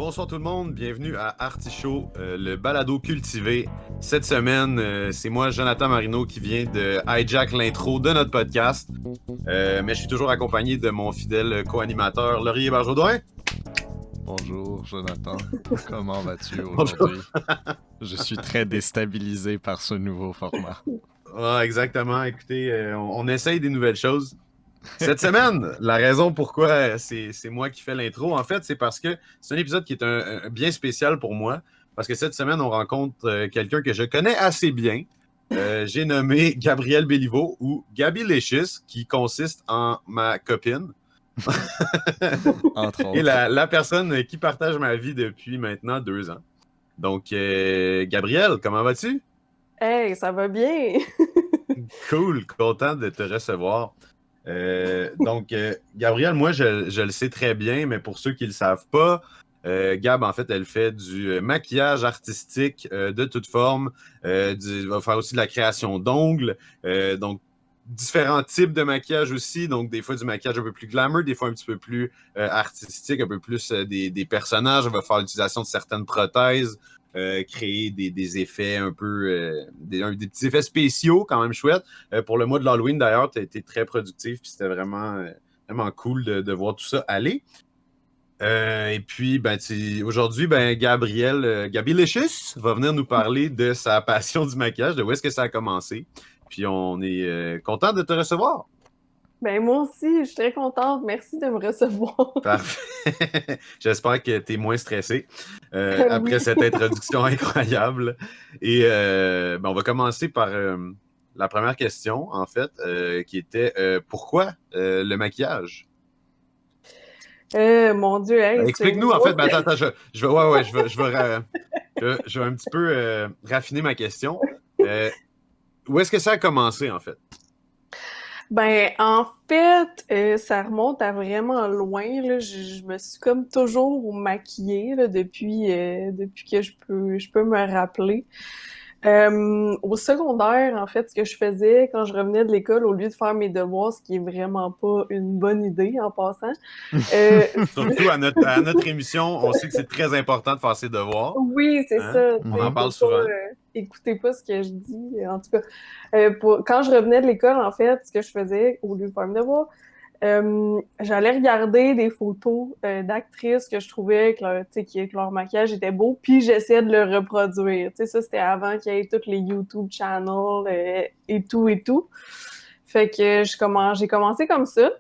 Bonsoir tout le monde, bienvenue à Artichaut, le balado cultivé. Cette semaine, c'est moi, Jonathan Marino, qui vient de hijack l'intro de notre podcast. Mais je suis toujours accompagné de mon fidèle co-animateur, Laurier Barjaudoin. Bonjour Jonathan, comment vas-tu Bonjour. aujourd'hui? Je suis très déstabilisé par ce nouveau format. Ah, exactement, écoutez, on essaye des nouvelles choses. Cette semaine, la raison pourquoi c'est moi qui fais l'intro, en fait, c'est parce que c'est un épisode qui est un bien spécial pour moi. Parce que cette semaine, on rencontre quelqu'un que je connais assez bien. J'ai nommé Gabrielle Béliveau ou Gabi Licious, qui consiste en ma copine. Entre Et autres. la personne qui partage ma vie depuis maintenant 2 ans. Donc, Gabrielle, comment vas-tu? Hey, ça va bien! Cool, content de te recevoir. Donc, Gabrielle, moi, je le sais très bien, mais pour ceux qui ne le savent pas, Gab, en fait, elle fait du maquillage artistique de toute forme. Va faire aussi de la création d'ongles. Donc, différents types de maquillage aussi. Donc, des fois, du maquillage un peu plus glamour, des fois un petit peu plus artistique, un peu plus des personnages. Elle va faire l'utilisation de certaines prothèses. Créer des effets un peu, des petits effets spéciaux quand même chouettes. Pour le mois de l'Halloween, d'ailleurs, tu as été très productif, puis c'était vraiment, vraiment cool de voir tout ça aller. Et puis, aujourd'hui, Gabi Licious va venir nous parler de sa passion du maquillage, de où est-ce que ça a commencé. Puis on est content de te recevoir. Ben moi aussi, je suis très contente. Merci de me recevoir. Parfait. J'espère que tu es moins stressé Oui. après cette introduction incroyable. Et on va commencer par la première question, en fait, qui était pourquoi le maquillage? Mon Dieu, hey, Explique-nous, en fait. Attends, je vais un petit peu raffiner ma question. Où est-ce que ça a commencé, en fait? Ben, en fait, ça remonte à vraiment loin, là. Je me suis comme toujours maquillée, là, depuis que je peux me rappeler. Au secondaire, en fait, ce que je faisais quand je revenais de l'école, au lieu de faire mes devoirs, ce qui est vraiment pas une bonne idée en passant. Surtout à notre émission, on sait que c'est très important de faire ses devoirs. Oui, c'est Hein? ça. On en Faut parle pas, souvent. écoutez pas ce que je dis. En tout cas, quand je revenais de l'école, en fait, ce que je faisais, au lieu de faire mes devoirs, j'allais regarder des photos d'actrices que je trouvais que leur maquillage était beau, puis j'essayais de le reproduire. Tu sais, ça, c'était avant qu'il y ait tous les YouTube channels et tout et tout. Fait que j'ai commencé comme ça.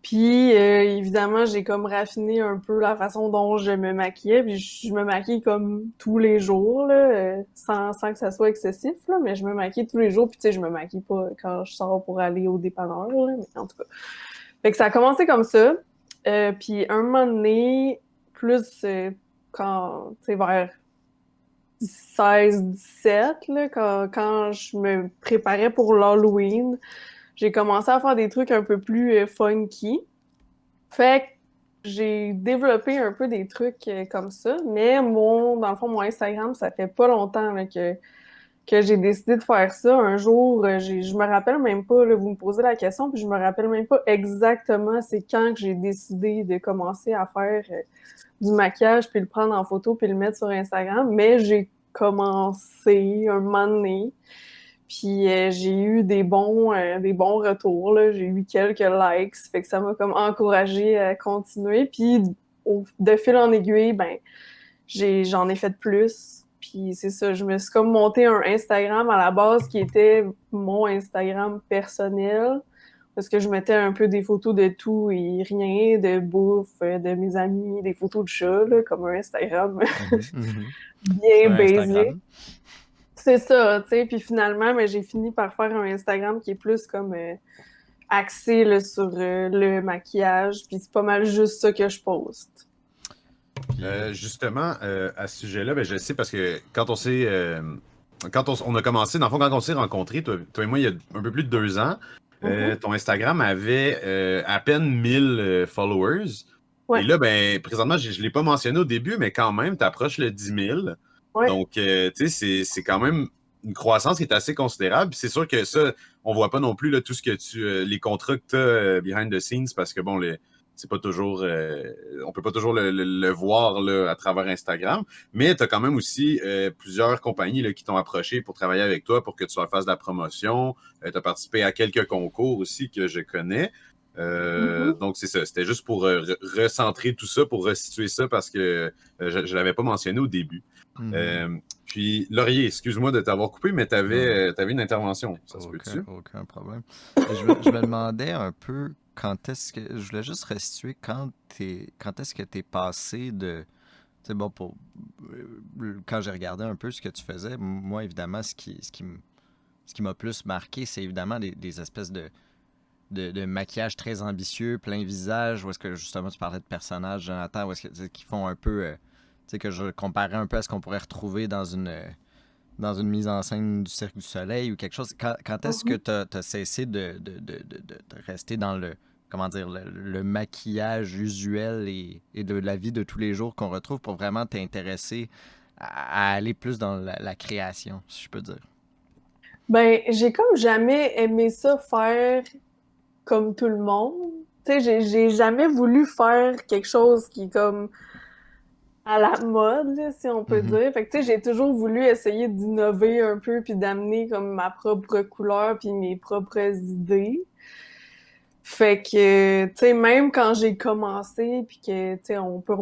Puis, évidemment, j'ai comme raffiné un peu la façon dont je me maquillais. Puis, je me maquille comme tous les jours, là, sans que ça soit excessif, là, mais je me maquille tous les jours. Puis, tu sais, je me maquille pas quand je sors pour aller au dépanneur, là, mais en tout cas. Fait que ça a commencé comme ça. Puis, un moment donné, plus quand, tu sais, vers 16-17, là, quand je me préparais pour l'Halloween, j'ai commencé à faire des trucs un peu plus funky. Fait que j'ai développé un peu des trucs comme ça, mais dans le fond, mon Instagram, ça fait pas longtemps là, que j'ai décidé de faire ça. Un jour, je me rappelle même pas, là, vous me posez la question, puis je me rappelle même pas exactement c'est quand que j'ai décidé de commencer à faire du maquillage, puis le prendre en photo, puis le mettre sur Instagram, mais j'ai commencé un moment donné. Puis j'ai eu des bons retours, là. J'ai eu quelques likes, fait que ça m'a comme encouragée à continuer. Puis de fil en aiguille, ben j'en ai fait plus. Puis c'est ça, je me suis comme monté un Instagram à la base qui était mon Instagram personnel. Parce que je mettais un peu des photos de tout et rien, de bouffe, de mes amis, des photos de chats, là, comme un Instagram bien basique. C'est ça, tu sais. Puis finalement, mais j'ai fini par faire un Instagram qui est plus comme axé là, sur le maquillage. Puis c'est pas mal juste ça que je poste. Justement, à ce sujet-là, je sais parce que quand on s'est. Quand on a commencé, dans le fond, quand on s'est rencontrés, toi et moi, il y a un peu plus de 2 ans, ton Instagram avait à peine 1000 followers. Ouais. Et là, présentement, je ne l'ai pas mentionné au début, mais quand même, tu approches le 10 000. Ouais. Donc, tu sais, c'est quand même une croissance qui est assez considérable. Puis c'est sûr que ça, on voit pas non plus là, tout ce que les contrats que tu as behind the scenes parce que bon, c'est pas toujours, on peut pas toujours le voir là, à travers Instagram, mais tu as quand même aussi plusieurs compagnies là, qui t'ont approché pour travailler avec toi, pour que tu leur fasses de la promotion. Tu as participé à quelques concours aussi que je connais. Donc, c'est ça. C'était juste pour recentrer tout ça, pour resituer ça, parce que je ne l'avais pas mentionné au début. Puis, Laurier, excuse-moi de t'avoir coupé, mais tu avais une intervention. Ça se peut-tu? Aucun problème. Je me demandais un peu quand est-ce que... Je voulais juste restituer quand est-ce que tu es passé de... Tu sais, bon, quand j'ai regardé un peu ce que tu faisais, moi, évidemment, ce qui m'a plus marqué, c'est évidemment des espèces de maquillage très ambitieux, plein visage, où est-ce que justement tu parlais de personnages, Jonathan, où est-ce que qui font un peu, tu sais, que je comparais un peu à ce qu'on pourrait retrouver dans une mise en scène du Cirque du Soleil ou quelque chose. Quand est-ce que tu as cessé de rester dans comment dire, le maquillage usuel et de la vie de tous les jours qu'on retrouve pour vraiment t'intéresser à aller plus dans la création, si je peux dire? Ben, j'ai comme jamais aimé ça faire comme tout le monde. Tu sais, j'ai jamais voulu faire quelque chose qui est comme à la mode, là, si on peut dire. Fait que, tu sais, j'ai toujours voulu essayer d'innover un peu puis d'amener comme ma propre couleur puis mes propres idées. Fait que, tu sais, même quand j'ai commencé puis que, tu sais, on peut...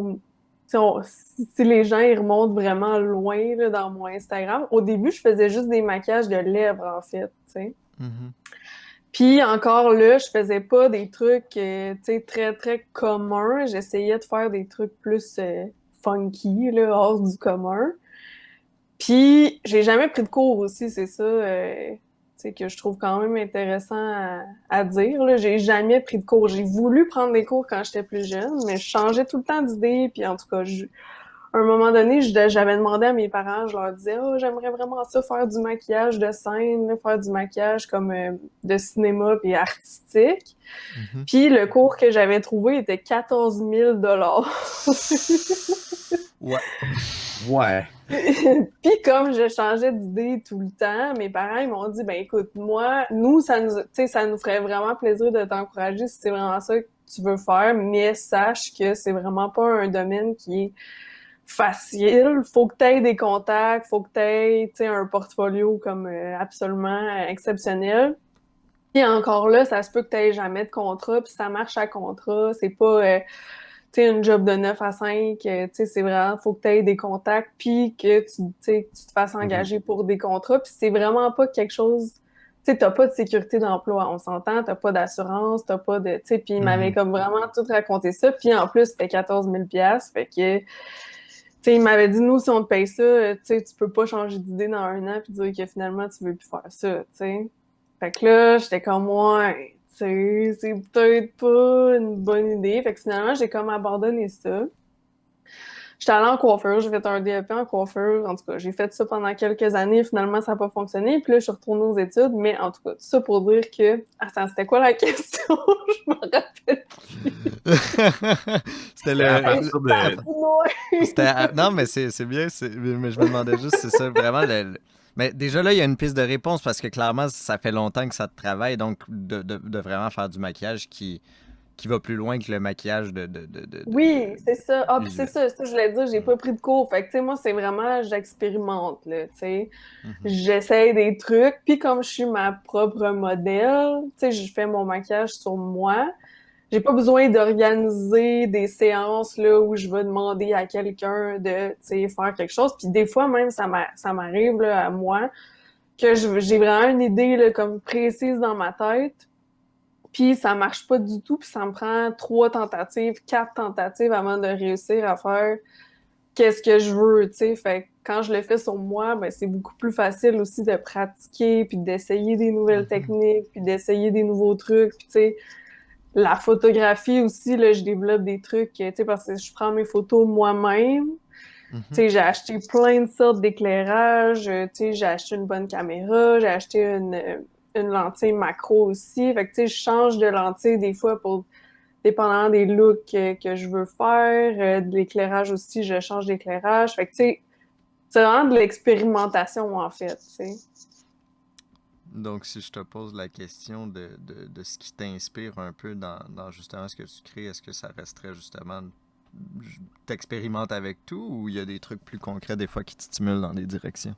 si les gens ils remontent vraiment loin là, dans mon Instagram, au début, je faisais juste des maquillages de lèvres, en fait, tu sais. Puis encore là, je faisais pas des trucs, tu sais, très, très communs. J'essayais de faire des trucs plus funky, là, hors du commun. Puis j'ai jamais pris de cours aussi, c'est ça, tu sais, que je trouve quand même intéressant à dire, là. J'ai jamais pris de cours. J'ai voulu prendre des cours quand j'étais plus jeune, mais je changeais tout le temps d'idée. Puis en tout cas, à un moment donné, j'avais demandé à mes parents, je leur disais « Oh, j'aimerais vraiment ça, faire du maquillage de scène, là, faire du maquillage comme de cinéma puis artistique. » Puis le cours que j'avais trouvé était 14 000 Ouais. Ouais. Puis comme je changeais d'idée tout le temps, mes parents ils m'ont dit ben écoute, nous ça nous ferait vraiment plaisir de t'encourager si c'est vraiment ça que tu veux faire, mais sache que c'est vraiment pas un domaine qui est facile. Faut que tu aies des contacts, faut que tu aies un portfolio comme absolument exceptionnel. Puis encore là, ça se peut que tu n'aies jamais de contrat, puis ça marche à contrat. C'est pas une job de 9 à 5. C'est vraiment, faut que tu aies des contacts, puis que tu te fasses engager pour des contrats. Puis c'est vraiment pas quelque chose... Tu sais, t'as pas de sécurité d'emploi, on s'entend, t'as pas d'assurance, t'as pas de... Tu sais, puis il m'avait comme vraiment tout raconté ça. Puis en plus, c'était 14 000 $, fait que... Tu sais, il m'avait dit, nous, si on te paye ça, tu sais, tu peux pas changer d'idée dans 1 an puis dire que finalement, tu veux plus faire ça, tu sais. Fait que là, j'étais comme, ouais, tu sais, c'est peut-être pas une bonne idée. Fait que finalement, j'ai comme abandonné ça. J'étais allée en coiffure, j'ai fait un DEP en coiffure. En tout cas, j'ai fait ça pendant quelques années. Finalement, ça n'a pas fonctionné. Puis là, je suis retournée aux études. Mais en tout cas, tout ça pour dire que... Attends, c'était quoi la question? Je m'en rappelle plus. C'était À partir de... Non, mais c'est bien. Mais je me demandais juste, c'est ça, vraiment Mais déjà là, il y a une piste de réponse parce que clairement, ça fait longtemps que ça te travaille. Donc, de vraiment faire du maquillage qui va plus loin que le maquillage Oui, c'est ça. Ah, puis c'est ça, je voulais dire, j'ai pas pris de cours. Fait que, tu sais, moi, c'est vraiment, j'expérimente, là, tu sais. J'essaye des trucs, puis comme je suis ma propre modèle, tu sais, je fais mon maquillage sur moi. J'ai pas besoin d'organiser des séances, là, où je vais demander à quelqu'un de, tu sais, faire quelque chose. Puis des fois, même, ça m'arrive, là, à moi, que j'ai vraiment une idée, là, comme précise dans ma tête. Puis ça marche pas du tout, puis ça me prend 3 tentatives, 4 tentatives avant de réussir à faire qu'est-ce que je veux, tu sais. Fait que quand je le fais sur moi, ben c'est beaucoup plus facile aussi de pratiquer, puis d'essayer des nouvelles techniques, puis d'essayer des nouveaux trucs, puis tu sais, la photographie aussi, là, je développe des trucs, tu sais, parce que je prends mes photos moi-même. Tu sais, j'ai acheté plein de sortes d'éclairage, tu sais, j'ai acheté une bonne caméra, j'ai acheté une lentille macro aussi. Fait que, tu sais, je change de lentille des fois dépendant des looks que je veux faire. De l'éclairage aussi, je change d'éclairage. Fait que, tu sais, c'est vraiment de l'expérimentation, en fait, tu sais. Donc, si je te pose la question de ce qui t'inspire un peu dans justement ce que tu crées, est-ce que ça resterait justement t'expérimentes avec tout ou il y a des trucs plus concrets des fois qui te stimulent dans des directions?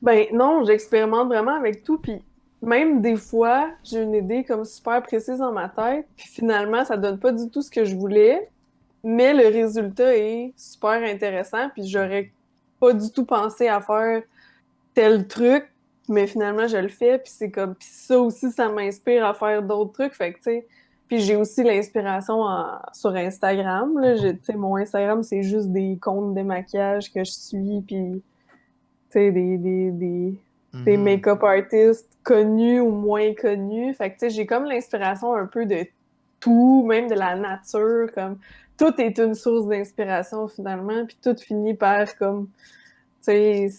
Ben non, j'expérimente vraiment avec tout, puis même des fois, j'ai une idée comme super précise dans ma tête, puis finalement, ça donne pas du tout ce que je voulais, mais le résultat est super intéressant, puis j'aurais pas du tout pensé à faire tel truc, mais finalement, je le fais, puis c'est comme, puis ça aussi, ça m'inspire à faire d'autres trucs, fait que, tu sais, puis j'ai aussi l'inspiration sur Instagram, là, tu sais, mon Instagram, c'est juste des comptes de maquillage que je suis, puis tu sais, des Mhm. make-up artistes connus ou moins connus. Fait que, tu sais, j'ai comme l'inspiration un peu de tout, même de la nature, comme tout est une source d'inspiration finalement, puis tout finit par comme, tu sais,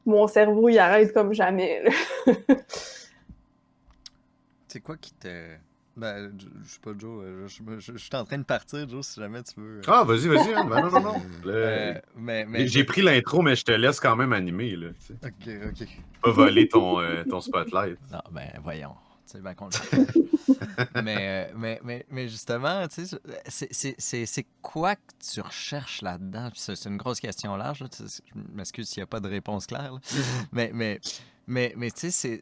mon cerveau, il arrête comme jamais, là. C'est quoi qui te... Ben, je sais pas, Joe, je suis en train de partir, Joe, si jamais tu veux. Ah, vas-y, hein. Ben non, non, non. J'ai Mais... pris l'intro, mais je te laisse quand même animer, là. Tu sais. Ok. Pas voler ton spotlight. Non, ben voyons, tu sais bien qu'on le fait. Mais justement, tu sais, c'est quoi que tu recherches là-dedans? Puis c'est une grosse question large, là, tu sais, je m'excuse s'il n'y a pas de réponse claire, là. Mais, mais, tu sais,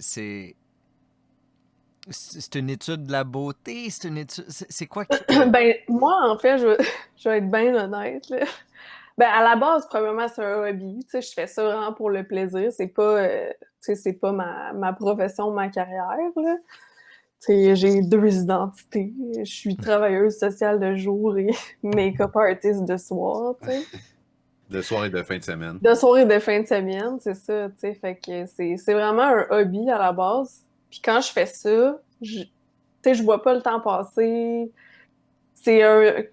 c'est une étude de la beauté, c'est une étude... C'est quoi qui te... Ben, moi, en fait, je vais être bien honnête, là. Ben, à la base, premièrement, c'est un hobby. Tu sais, je fais ça vraiment pour le plaisir. C'est pas, tu sais, c'est pas ma profession, ma carrière, là. Tu sais, j'ai deux identités. Je suis travailleuse sociale de jour et make-up artist de soir, tu sais. De soir et de fin de semaine. De soir et de fin de semaine, c'est ça, tu sais. Fait que c'est vraiment un hobby à la base. Puis quand je fais ça, tu sais, je vois pas le temps passer.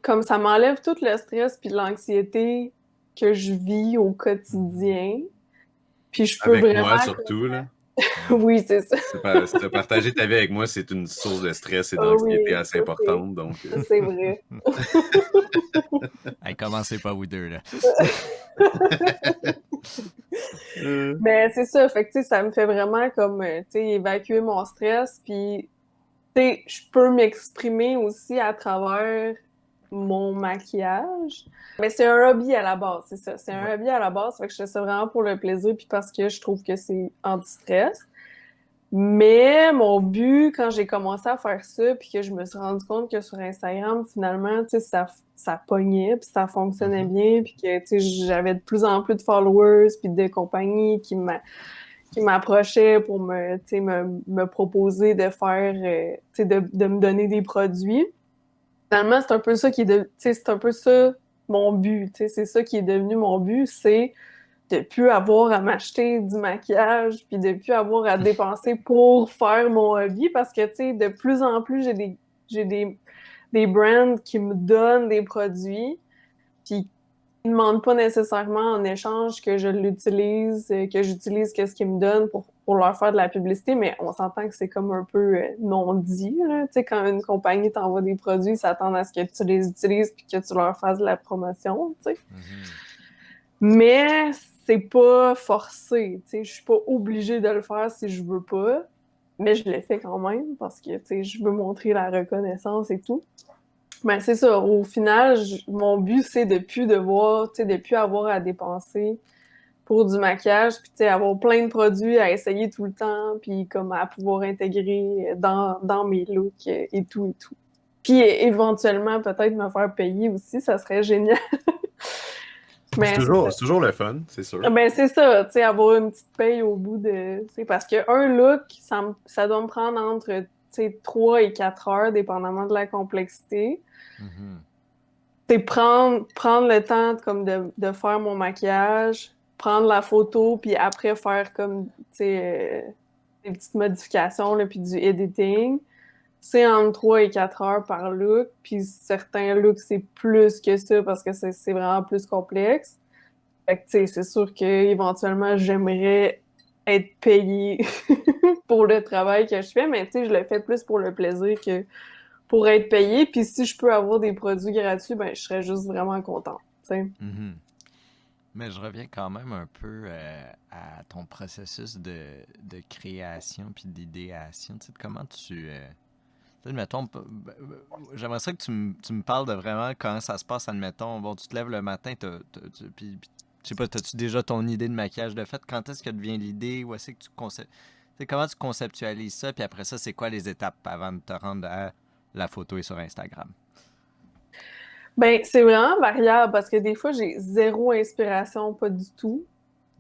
Comme ça m'enlève tout le stress puis l'anxiété que je vis au quotidien. Puis je peux Avec vraiment... moi, surtout, là. Oui, c'est ça. Si t'as partagé ta vie avec moi, c'est une source de stress et Ah oui, d'anxiété assez ça importante, donc... c'est vrai. Hey, commencez pas vous deux, là. Mais c'est ça, fait que tu sais, ça me fait vraiment comme, tu sais, évacuer mon stress, puis tu sais, je peux m'exprimer aussi à travers mon maquillage. Mais c'est un hobby à la base, c'est ça. C'est un Ouais. hobby à la base, fait que je fais ça vraiment pour le plaisir, puis parce que je trouve que c'est anti-stress. Mais mon but, quand j'ai commencé à faire ça, puis que je me suis rendu compte que sur Instagram, finalement, tu sais, ça pognait, puis ça fonctionnait bien, puis que, tu sais, j'avais de plus en plus de followers, puis de compagnies qui m'approchaient pour tu sais, me proposer de faire, tu sais, de me donner des produits. Finalement, c'est un peu ça qui est tu sais, c'est un peu ça mon but, tu sais, c'est ça qui est devenu mon but, c'est de plus avoir à m'acheter du maquillage, puis de plus avoir à dépenser pour faire mon hobby, parce que, tu sais, de plus en plus, j'ai des brands qui me donnent des produits, puis qui ne demandent pas nécessairement en échange que je l'utilise, que j'utilise qu'est-ce qu'ils me donnent pour leur faire de la publicité, mais on s'entend que c'est comme un peu non dit, là. Tu sais, quand une compagnie t'envoie des produits, ils s'attendent à ce que tu les utilises puis que tu leur fasses de la promotion, tu sais. Mais c'est pas forcé, tu sais, je suis pas obligée de le faire si je veux pas, mais je le fais quand même parce que, tu sais, je veux montrer la reconnaissance et tout. Mais c'est ça, au final, mon but, c'est de plus devoir, tu sais, de plus avoir à dépenser pour du maquillage, puis tu sais, avoir plein de produits à essayer tout le temps, puis comme à pouvoir intégrer dans mes looks et tout et tout. Puis éventuellement, peut-être me faire payer aussi, ça serait génial. Mais C'est toujours le fun, c'est sûr. ben c'est ça, tu sais, avoir une petite paye au bout de... Tu sais, parce qu'un look, ça doit me prendre entre, tu sais, 3 et 4 heures, dépendamment de la complexité. C'est prendre le temps comme de faire mon maquillage, prendre la photo, puis après faire comme, tu sais, des petites modifications, là, puis du editing. C'est entre 3 et 4 heures par look, puis certains looks, c'est plus que ça parce que c'est vraiment plus complexe. Fait que, tu sais, c'est sûr qu'éventuellement, j'aimerais être payée pour le travail que je fais, mais tu sais, je le fais plus pour le plaisir que pour être payée. Puis si je peux avoir des produits gratuits, ben, je serais juste vraiment contente, tu sais. Mais je reviens quand même un peu à ton processus de création puis d'idéation. Tu sais, comment tu... admettons, j'aimerais ça que tu me parles de vraiment comment ça se passe, admettons. Bon, tu te lèves le matin, puis je sais pas, t'as-tu déjà ton idée de maquillage de fait? Quand est-ce que devient l'idée? Où est-ce que comment tu conceptualises ça? Puis après ça, c'est quoi les étapes avant de te rendre à la photo et sur Instagram? Ben, c'est vraiment variable parce que des fois, j'ai zéro inspiration, pas du tout.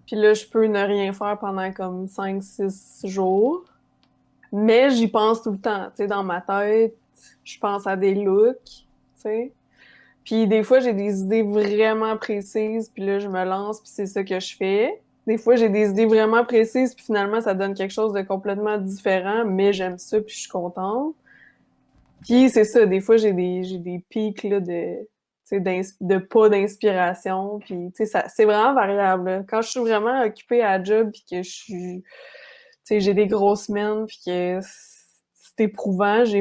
Puis là, je peux ne rien faire pendant comme 5, 6 jours. Mais j'y pense tout le temps, tu sais, dans ma tête. Je pense à des looks, tu sais. Puis des fois, j'ai des idées vraiment précises, puis là, je me lance, puis c'est ça que je fais. Des fois, j'ai des idées vraiment précises, puis finalement, ça donne quelque chose de complètement différent, mais j'aime ça, puis je suis contente. Puis c'est ça, des fois, j'ai des pics là, de pas d'inspiration, puis tu sais, c'est vraiment variable, là. Quand je suis vraiment occupée à la job, puis que je suis, tu sais, j'ai des grosses semaines, puis que c'est éprouvant, tu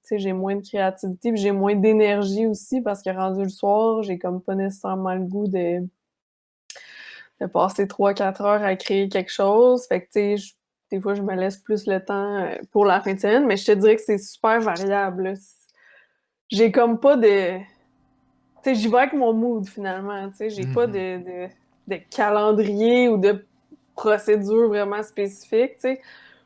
sais, j'ai moins de créativité, puis j'ai moins d'énergie aussi, parce que rendu le soir, j'ai comme pas nécessairement le goût de passer 3, 4 heures à créer quelque chose. Fait que, tu sais, des fois, je me laisse plus le temps pour la fin de semaine, mais je te dirais que c'est super variable, là. J'ai comme pas de... Tu sais, j'y vais avec mon mood, finalement, tu sais. J'ai pas de calendrier ou de procédure vraiment spécifique, tu sais.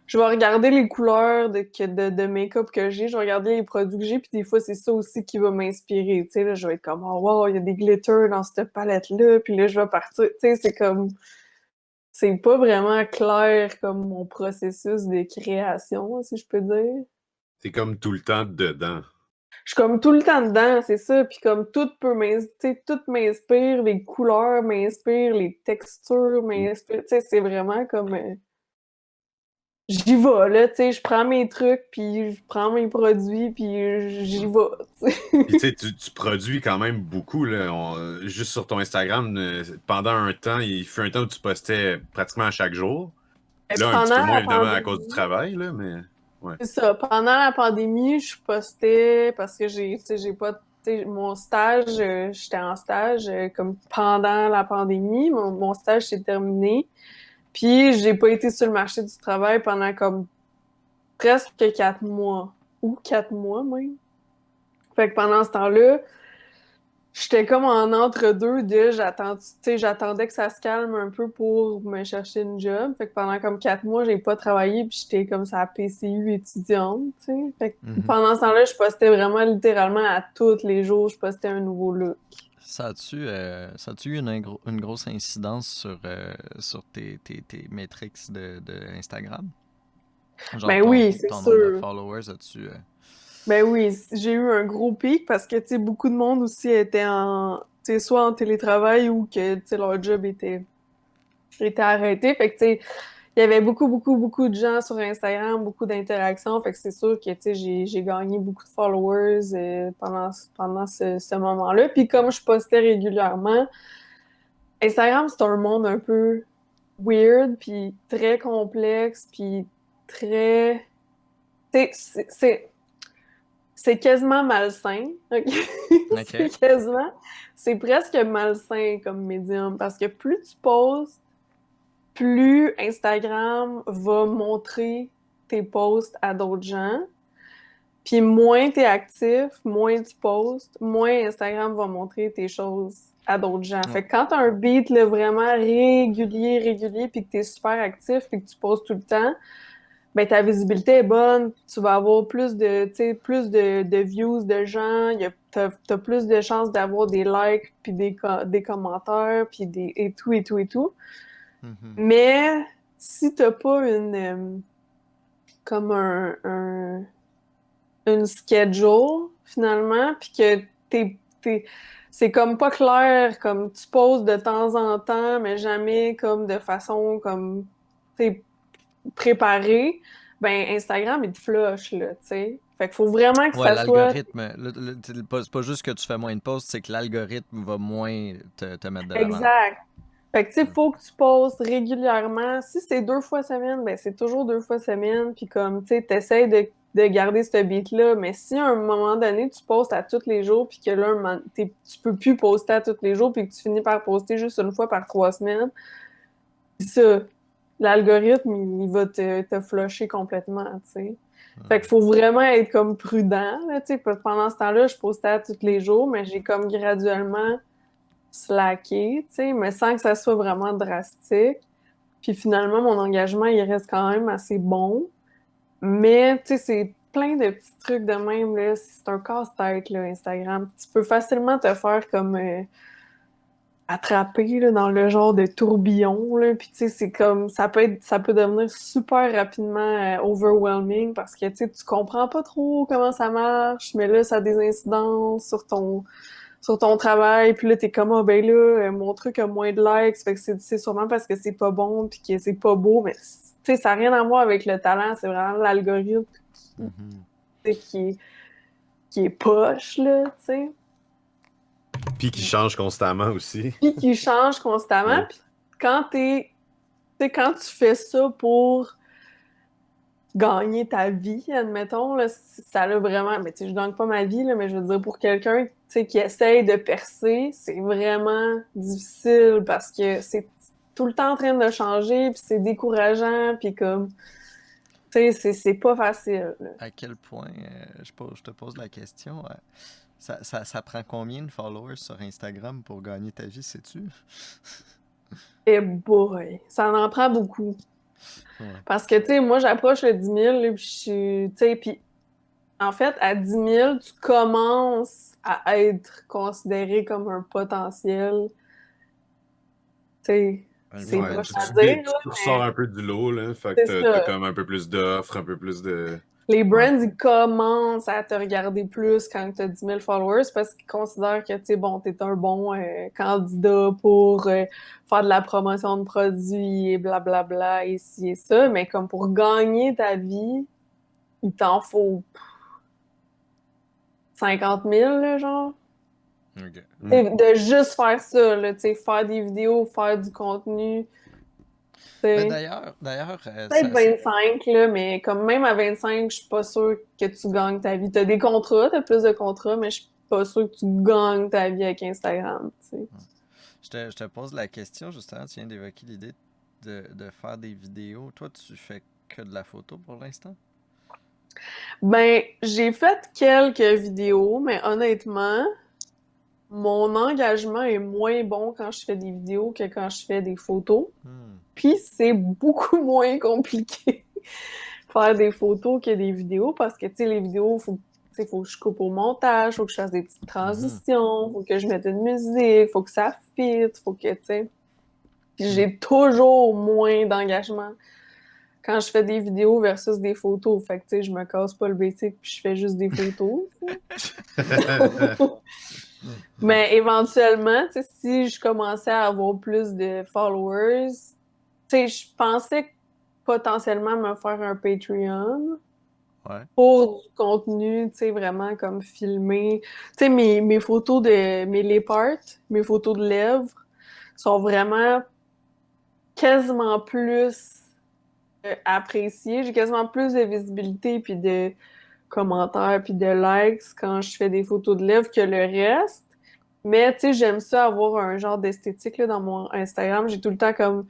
Je vais regarder les couleurs de make-up que j'ai, je vais regarder les produits que j'ai, puis des fois, c'est ça aussi qui va m'inspirer, tu sais. Là, je vais être comme, oh wow, il y a des glitters dans cette palette-là, puis là, je vais partir, tu sais, c'est comme... C'est pas vraiment clair comme mon processus de création, si je peux dire. C'est comme tout le temps dedans. Je suis comme tout le temps dedans, c'est ça. Puis comme tout m'inspire, les couleurs m'inspirent, les textures m'inspirent. Tu sais, c'est vraiment comme... j'y vais, là, tu sais, je prends mes trucs, puis je prends mes produits, puis j'y vais, tu sais. Puis tu sais, tu produis quand même beaucoup, là. Juste sur ton Instagram, pendant un temps, il fut un temps où tu postais pratiquement à chaque jour. Et Là, un petit peu pendant moins, la évidemment, à cause du pandémie, travail, là, mais ouais. c'est ça. Pendant la pandémie, je postais parce que tu sais, j'ai pas, tu sais, mon stage, j'étais en stage comme pendant la pandémie. Mon stage s'est terminé. Puis, j'ai pas été sur le marché du travail pendant comme presque 4 mois. Ou 4 mois, même. Fait que pendant ce temps-là, j'étais comme en entre-deux de tu sais, j'attendais que ça se calme un peu pour me chercher une job. Fait que pendant comme 4 mois, j'ai pas travaillé puis j'étais comme ça à PCU étudiante, tu sais. Fait que pendant ce temps-là, je postais vraiment littéralement à tous les jours, je postais un nouveau look. Ça a-tu eu une grosse incidence sur tes métriques de Instagram? Genre Ben oui, c'est ton nombre de sûr. followers, as-tu... Ben oui, j'ai eu un gros pic parce que, tu sais, beaucoup de monde aussi était tu sais, soit en télétravail ou que, tu sais, leur job était arrêté. Fait que, tu sais, il y avait beaucoup, beaucoup, beaucoup de gens sur Instagram, beaucoup d'interactions. Fait que c'est sûr que, tu sais, j'ai gagné beaucoup de followers pendant ce moment-là. Puis comme je postais régulièrement, Instagram, c'est un monde un peu weird, puis très complexe, puis très... Tu sais, c'est quasiment malsain. OK? OK. C'est presque malsain comme médium parce que plus tu postes, plus Instagram va montrer tes posts à d'autres gens. Puis moins tu es actif, moins tu postes, moins Instagram va montrer tes choses à d'autres gens. Fait que quand tu as un beat là, vraiment régulier, puis que tu es super actif, puis que tu postes tout le temps, ben ta visibilité est bonne, tu vas avoir plus de views de gens, t'as plus de chances d'avoir des likes, puis des commentaires, puis et tout, et tout, et tout. Mais si t'as pas comme une schedule, finalement, puis que c'est comme pas clair, comme tu poses de temps en temps, mais jamais comme de façon comme, t'es préparée, ben Instagram, il te flush, là, tu sais. Fait qu'il faut vraiment que Ouais, ça soit l'algorithme, c'est pas juste que tu fais moins de posts, c'est que l'algorithme va moins te mettre de l'avant. exact. Fait que, tu sais, faut que tu postes régulièrement. Si c'est 2 fois semaine, ben c'est toujours 2 fois semaine. Puis comme, tu sais, t'essayes de garder ce beat-là. Mais si à un moment donné, tu postes à tous les jours, puis que là, tu peux plus poster à tous les jours, puis que tu finis par poster juste une fois par 3 semaines, ça, l'algorithme, il va te flusher complètement, tu sais. Fait qu'il faut vraiment être comme prudent, là, tu sais. Pendant ce temps-là, je postais à tous les jours, mais j'ai comme graduellement slacké, tu sais, mais sans que ça soit vraiment drastique. Puis finalement, mon engagement, il reste quand même assez bon. Mais, tu sais, c'est plein de petits trucs de même, là. C'est un casse-tête, là, Instagram. Tu peux facilement te faire comme attraper, là, dans le genre de tourbillon, là. Puis, tu sais, c'est comme... ça peut devenir super rapidement overwhelming parce que, tu sais, tu comprends pas trop comment ça marche, mais là, ça a des incidences sur ton travail, puis là, t'es comme, ah, ben là, mon truc a moins de likes, fait que c'est sûrement parce que c'est pas bon, puis que c'est pas beau, mais, tu sais, ça n'a rien à voir avec le talent, c'est vraiment l'algorithme tu sais, qui est poche, là, tu sais, Puis qui change constamment aussi. puis qui change constamment, Ouais. puis quand tu sais, quand tu fais ça pour gagner ta vie, admettons, là, ça a vraiment... Mais tu sais, je gagne pas ma vie, là, mais je veux dire, pour quelqu'un, tu sais, qui essaye de percer, c'est vraiment difficile parce que c'est tout le temps en train de changer, puis c'est décourageant, puis comme... Tu sais, c'est pas facile, là. À quel point, je te pose la question, ça prend combien de followers sur Instagram pour gagner ta vie, sais-tu? Et boy, ça en prend beaucoup. Ouais. Parce que, tu sais, moi, j'approche le 10 000, là, puis je suis... Tu sais, puis en fait, à 10 000, tu commences à être considéré comme un potentiel. Tu sais, Un c'est gros Ouais, moche tu, à tu, dire, dé- là, tu ressors mais un peu du lot, là. Fait c'est que t'as ça. comme un peu plus d'offres, un peu plus de. Les Ouais. brands, ils commencent à te regarder plus quand tu as 10 000 followers parce qu'ils considèrent que, tu sais, bon, t'es un bon candidat pour faire de la promotion de produits et blablabla, et ci et ça. Mais comme pour gagner ta vie, il t'en faut 50 000, là, genre. Ok. Et de juste faire ça, là, tu sais, faire des vidéos, faire du contenu, tu Mais sais. d'ailleurs, Peut-être 25, là, mais comme même à 25, je suis pas sûre que tu gagnes ta vie. T'as des contrats, t'as plus de contrats, mais je suis pas sûre que tu gagnes ta vie avec Instagram, tu sais. je te pose la question, justement, tu viens d'évoquer l'idée de faire des vidéos. Toi, tu fais que de la photo pour l'instant? Ben, j'ai fait quelques vidéos, mais honnêtement, mon engagement est moins bon quand je fais des vidéos que quand je fais des photos. Hmm. Puis c'est beaucoup moins compliqué faire des photos que des vidéos parce que, tu sais, les vidéos, faut que je coupe au montage, faut que je fasse des petites transitions, faut que je mette une musique, faut que ça fit, faut que, tu sais. Puis j'ai toujours moins d'engagement quand je fais des vidéos versus des photos. Fait que, tu sais, je me casse pas le basic puis je fais juste des photos, tu sais. Mais éventuellement, tu sais, si je commençais à avoir plus de followers, tu sais, je pensais potentiellement me faire un Patreon Ouais. pour du contenu, tu sais, vraiment comme filmer. Tu sais, mes photos de mes lip art, mes photos de lèvres sont vraiment quasiment plus appréciées. J'ai quasiment plus de visibilité puis de commentaires puis de likes quand je fais des photos de lèvres que le reste. Mais, tu sais, j'aime ça avoir un genre d'esthétique là, dans mon Instagram. J'ai tout le temps comme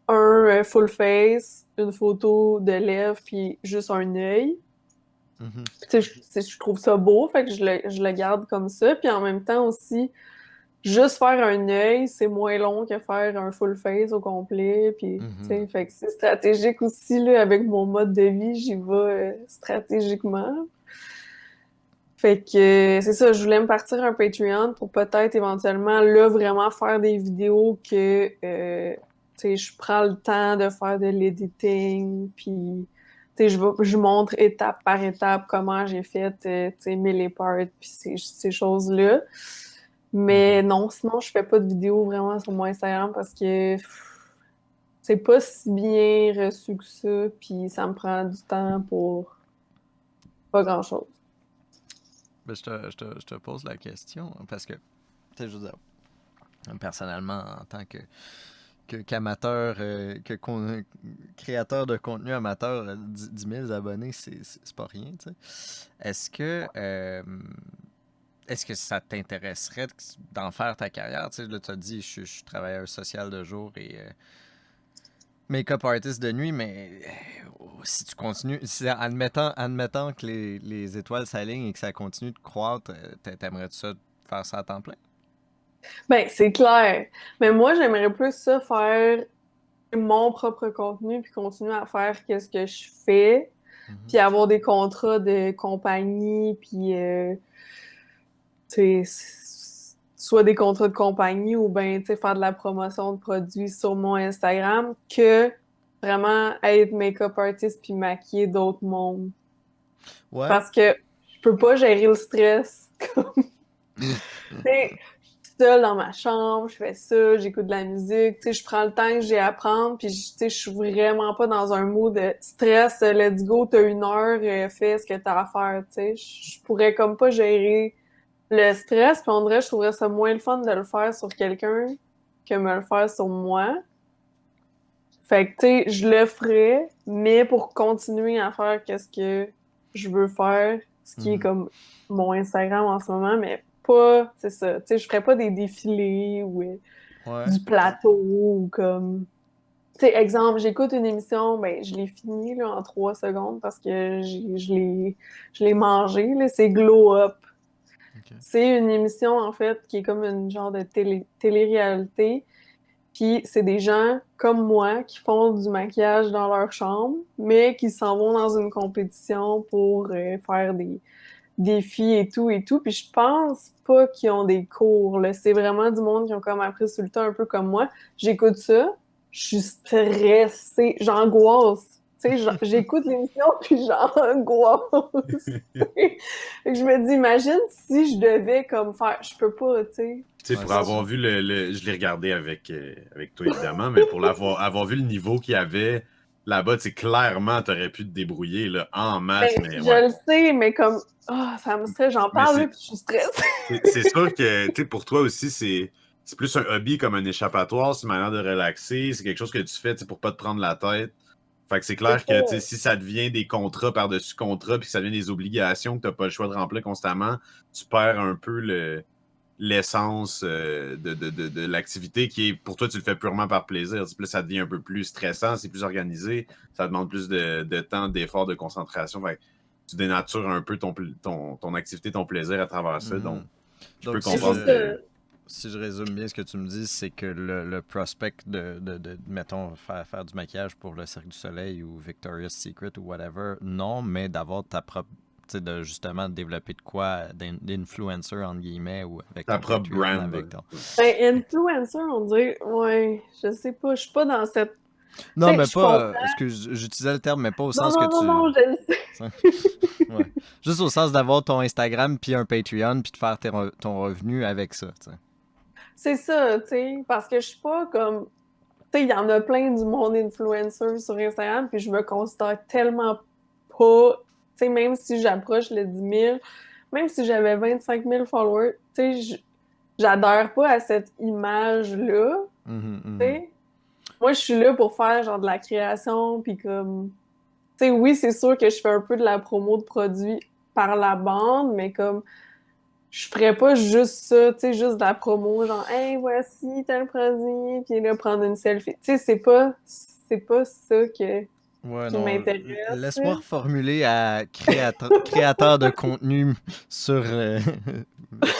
un full face, une photo de lèvres, puis juste un œil. Mhm. Tu sais, je trouve ça beau, fait que je le garde comme ça. Puis en même temps aussi, juste faire un œil, c'est moins long que faire un full face au complet. Puis, tu sais, Mhm. fait que c'est stratégique aussi, là, avec mon mode de vie, j'y vais stratégiquement. Fait que c'est ça, je voulais me partir un Patreon pour peut-être éventuellement, là, vraiment faire des vidéos que, tu sais, je prends le temps de faire de l'editing, puis, tu sais, je montre étape par étape comment j'ai fait, tu sais, mes lip art, puis ces choses-là. Mais non, sinon, je fais pas de vidéos vraiment sur mon Instagram parce que c'est pas si bien reçu que ça, puis ça me prend du temps pour pas grand-chose. Ben, je te pose la question parce que, tu sais, je veux dire, personnellement, en tant que qu'amateur, créateur de contenu amateur, 10 000 abonnés, c'est pas rien, tu sais. Est-ce que ça t'intéresserait d'en faire ta carrière? Tu sais, là, tu as dit, je suis travailleur social de jour et make-up artist de nuit, mais si tu continues, admettant que les étoiles s'alignent et que ça continue de croître, t'aimerais-tu ça faire ça à temps plein? Ben, c'est clair. Mais moi, j'aimerais plus ça faire mon propre contenu puis continuer à faire ce que je fais, puis avoir des contrats de compagnie, puis tu sais, soit des contrats de compagnie ou ben tu sais faire de la promotion de produits sur mon Instagram que vraiment être make-up artist puis maquiller d'autres mondes. Ouais. Parce que je peux pas gérer le stress. Tu sais, seule dans ma chambre, je fais ça, j'écoute de la musique, tu sais, je prends le temps que j'ai à prendre, puis tu sais, je suis vraiment pas dans un mood de stress, let's go, t'as 1 heure, fais ce que t'as à faire, tu sais. Je pourrais comme pas gérer le stress, puis on dirait, je trouverais ça moins le fun de le faire sur quelqu'un que me le faire sur moi. Fait que, tu sais, je le ferais, mais pour continuer à faire qu'est-ce que je veux faire, ce qui est comme mon Instagram en ce moment, mais pas, c'est ça, tu sais, je ferais pas des défilés ou du plateau ou comme... Tu sais, exemple, j'écoute une émission, ben, je l'ai finie là, en 3 secondes parce que je l'ai mangé, là, c'est Glow Up. Okay. C'est une émission, en fait, qui est comme une genre de télé-réalité. Puis c'est des gens comme moi qui font du maquillage dans leur chambre, mais qui s'en vont dans une compétition pour faire des défis et tout et tout. Puis je pense pas qu'ils ont des cours, là. C'est vraiment du monde qui ont comme appris sur le tas un peu comme moi. J'écoute ça, je suis stressée, j'angoisse. Tu sais, j'écoute l'émission puis j'angoisse. Fait que je me dis, imagine si je devais comme faire, je peux pas, tu sais. Tu sais, pour avoir vu je l'ai regardé avec toi évidemment, mais pour avoir vu le niveau qu'il y avait là-bas, tu sais, clairement, t'aurais pu te débrouiller là, en masse, Ben, mais je le sais, mais comme, ça me stresse, j'en parle, là, puis je suis stressée. C'est sûr que, tu sais, pour toi aussi, c'est plus un hobby comme un échappatoire, c'est une manière de relaxer, c'est quelque chose que tu fais, tu sais, pour pas te prendre la tête. Fait que c'est clair que, tu sais, si ça devient des contrats par-dessus contrats, puis que ça devient des obligations que t'as pas le choix de remplir constamment, tu perds un peu l'essence de l'activité qui est, pour toi, tu le fais purement par plaisir. Puis là, ça devient un peu plus stressant, c'est plus organisé, ça demande plus de temps, d'effort, de concentration. Fait que tu dénatures un peu ton activité, ton plaisir à travers ça. Donc, je peux comprendre si je résume bien ce que tu me dis, c'est que le prospect mettons, faire du maquillage pour le Cirque du Soleil ou Victoria's Secret ou whatever, non, mais d'avoir ta propre, tu sais, de justement développer de quoi, d'influencer, entre guillemets, ou avec ta propre brand. Ben, influencer, on dirait, ouais, je sais pas, je suis pas dans cette... Non, mais pas, excuse, j'utilisais le terme, mais pas au sens que tu... Non, je le sais. Ouais. Juste au sens d'avoir ton Instagram puis un Patreon puis de faire ton revenu avec ça, tu sais. C'est ça, tu sais, parce que je suis pas comme... Tu sais, il y en a plein du monde influencer sur Instagram, puis je me considère tellement pas... Tu sais, même si j'approche le 10 000, même si j'avais 25 000 followers, tu sais, j'adhère pas à cette image-là, tu sais. Moi, je suis là pour faire genre de la création, puis comme... Tu sais, oui, c'est sûr que je fais un peu de la promo de produits par la bande, mais comme... Je ferais pas juste ça, tu sais, juste de la promo, genre « Hey, voici tel produit », puis là, prendre une selfie. Tu sais, c'est pas ça qui m'intéresse. Laisse-moi reformuler à créateur de contenu sur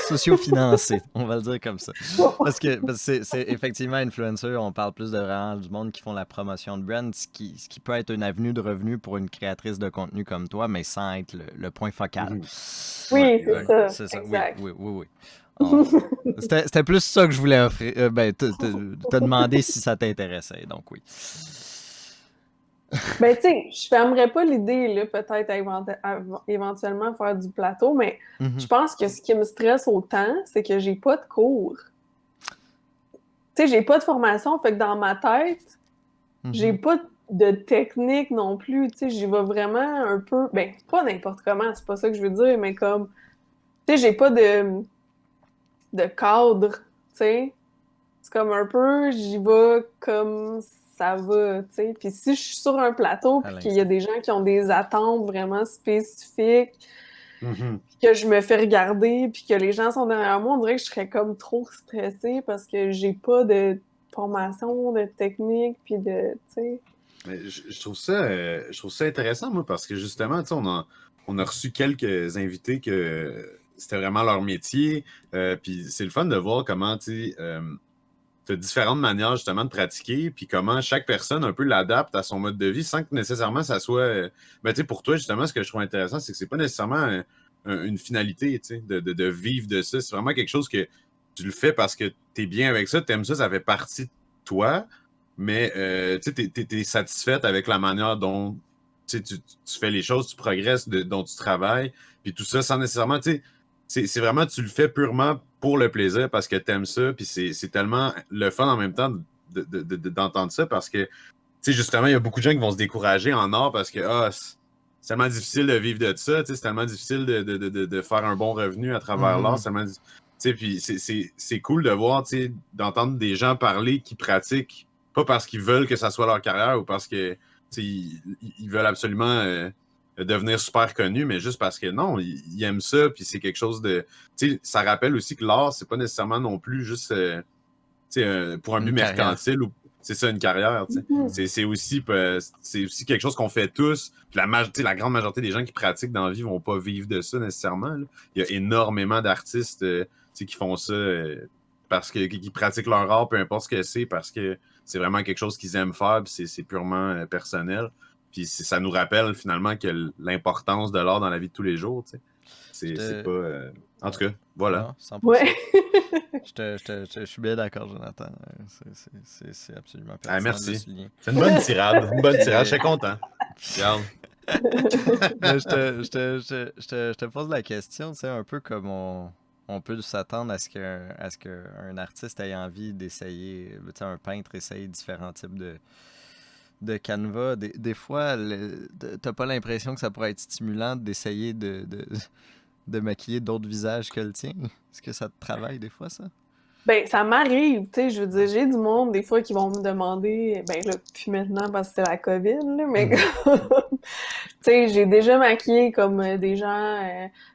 socio-financé, on va le dire comme ça. Parce que c'est effectivement influencer, on parle plus de vraiment du monde qui font la promotion de brand, ce qui peut être une avenue de revenu pour une créatrice de contenu comme toi, mais sans être le point focal. Oui, c'est ça. Exact. Oui. C'était plus ça que je voulais offrir. Te demander si ça t'intéressait, donc oui. Ben, tu sais, je fermerais pas l'idée, là, peut-être à éventuellement faire du plateau, mais je pense que ce qui me stresse autant, c'est que j'ai pas de cours. Tu sais, j'ai pas de formation, fait que dans ma tête, j'ai pas de technique non plus, tu sais, j'y vais vraiment un peu, ben, pas n'importe comment, c'est pas ça que je veux dire, mais comme, tu sais, j'ai pas de cadre, tu sais. C'est comme un peu, j'y vais comme ça va, tu sais. Puis si je suis sur un plateau, À puis qu'il y a l'instant. des gens qui ont des attentes vraiment spécifiques, Mhm. puis que je me fais regarder, puis que les gens sont derrière moi, on dirait que je serais comme trop stressée parce que j'ai pas de formation, de technique, puis de, tu sais. Mais je trouve ça intéressant, moi, parce que justement, tu sais, on a reçu quelques invités que c'était vraiment leur métier. Puis c'est le fun de voir comment, tu sais, tu as différentes manières justement de pratiquer, puis comment chaque personne un peu l'adapte à son mode de vie sans que nécessairement ça soit. Ben, tu sais, pour toi, justement, ce que je trouve intéressant, c'est que c'est pas nécessairement une finalité, tu sais, de vivre de ça. C'est vraiment quelque chose que tu le fais parce que tu es bien avec ça, tu aimes ça, ça fait partie de toi, mais tu sais, tu es satisfaite avec la manière dont tu, sais, tu fais les choses, tu progresses, dont tu travailles, puis tout ça sans nécessairement, tu sais, c'est vraiment, tu le fais purement pour le plaisir parce que t'aimes ça, puis c'est tellement le fun en même temps d'entendre ça parce que, tu sais, justement, il y a beaucoup de gens qui vont se décourager en art parce que, c'est tellement difficile de vivre de ça, tu sais, c'est tellement difficile de faire un bon revenu à travers l'art, Mhm. c'est tellement tu sais, puis c'est cool de voir, tu sais, d'entendre des gens parler qui pratiquent, pas parce qu'ils veulent que ça soit leur carrière ou parce que, tu sais, ils veulent absolument devenir super connus, mais juste parce que non, ils aiment ça, puis c'est quelque chose de. Tu sais, ça rappelle aussi que l'art, c'est pas nécessairement non plus juste tu sais, pour un but Une carrière. mercantile ou c'est ça une carrière. Tu sais. Mhm. C'est aussi quelque chose qu'on fait tous. Puis tu sais, la grande majorité des gens qui pratiquent dans la vie vont pas vivre de ça nécessairement. Là. Il y a énormément d'artistes tu sais, qui font ça parce que qui pratiquent leur art, peu importe ce que c'est, parce que c'est vraiment quelque chose qu'ils aiment faire, puis c'est purement personnel. Puis ça nous rappelle finalement que l'importance de l'art dans la vie de tous les jours. Tu sais. C'est pas. En tout cas, voilà. Non, 100%. Ouais. Je suis bien d'accord, Jonathan. C'est absolument Ah, pertinent de le merci. souligner. C'est une bonne tirade. Une bonne tirade. Je suis Mais, content. Regarde. mais je te pose la question, tu sais, un peu comme on peut s'attendre à ce qu'un artiste ait envie d'essayer, tu sais, un peintre essaye différents types de canevas. Des fois, t'as pas l'impression que ça pourrait être stimulant d'essayer de maquiller d'autres visages que le tien? Est-ce que ça te travaille des fois, ça? Ben, ça m'arrive, tu sais, je veux dire, j'ai du monde, des fois, qui vont me demander, ben là, puis maintenant, parce que c'est la COVID, là, mais Mhm. tu sais, j'ai déjà maquillé comme des gens,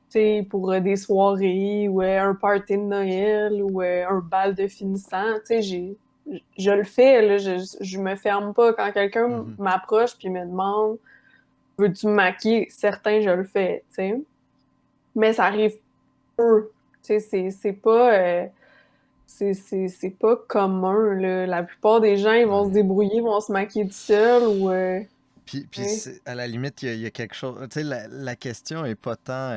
tu sais, pour des soirées, ou un party de Noël, ou un bal de finissant, tu sais, je le fais, là, je me ferme pas. Quand quelqu'un Mhm. m'approche puis me demande, veux-tu me maquiller? Certains, je le fais, tu sais, mais ça arrive peu, tu sais, c'est pas... c'est pas commun, là. La plupart des gens, ils vont se Ouais. débrouiller, vont se maquiller tout seuls ou... Puis ouais. à la limite, il y a quelque chose. Tu sais, la question est pas tant.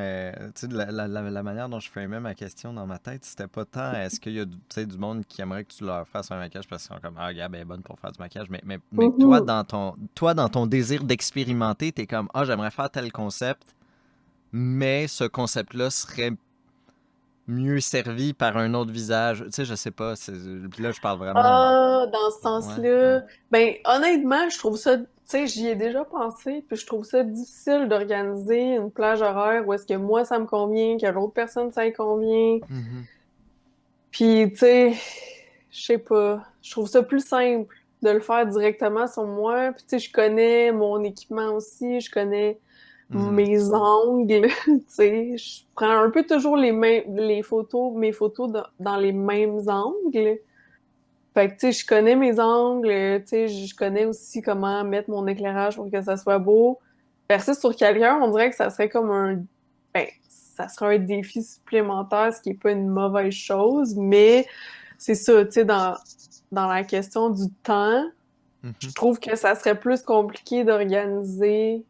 Tu sais, la manière dont je framais ma question dans ma tête, c'était pas tant est-ce qu'il y a tu sais, du monde qui aimerait que tu leur fasses un maquillage parce qu'ils sont comme ah, Gab elle est bonne pour faire du maquillage. Mais Mhm. toi, dans ton désir d'expérimenter, t'es comme ah, j'aimerais faire tel concept, mais ce concept-là serait mieux servi par un autre visage. Tu sais, je sais pas. Puis là, je parle vraiment. Ah, dans ce Ouais, ouais. sens-là, ben honnêtement, je trouve ça, tu sais, j'y ai déjà pensé, puis je trouve ça difficile d'organiser une plage horaire où est-ce que moi ça me convient, que l'autre personne ça lui convient. Mhm. Puis tu sais, je sais pas, je trouve ça plus simple de le faire directement sur moi. Puis tu sais, je connais mon équipement aussi, je connais Mhm. mes angles, tu sais, je prends un peu toujours les photos, mes photos dans les mêmes angles. Fait que, tu sais, je connais mes angles, tu sais, je connais aussi comment mettre mon éclairage pour que ça soit beau. Percer sur quelqu'un, on dirait que ça serait comme ben, ça serait un défi supplémentaire, ce qui est pas une mauvaise chose, mais c'est ça, tu sais, dans la question du temps, je Mhm. trouve que ça serait plus compliqué d'organiser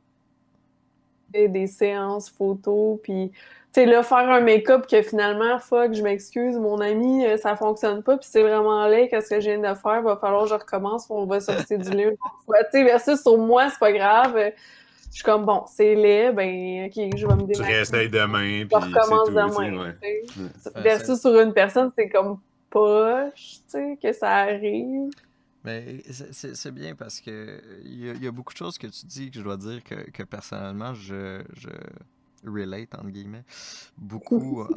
des séances photos, puis tu sais, là, faire un make-up que finalement, fuck, je m'excuse, mon ami, ça fonctionne pas, puis c'est vraiment laid, qu'est-ce que je viens de faire, va falloir que je recommence, on va s'obséduler une autre fois. Tu sais, versus sur moi, c'est pas grave, je suis comme, bon, c'est laid, ben, ok, je vais me Tu démaquiller, réessayes demain, je puis c'est recommence tout. Tu sais, demain, ouais. tu Ouais. sais. Ça, Versus sur une personne, c'est comme poche, tu sais, que ça arrive. mais c'est bien parce que il y a beaucoup de choses que tu dis que je dois dire que personnellement, relate, entre guillemets, beaucoup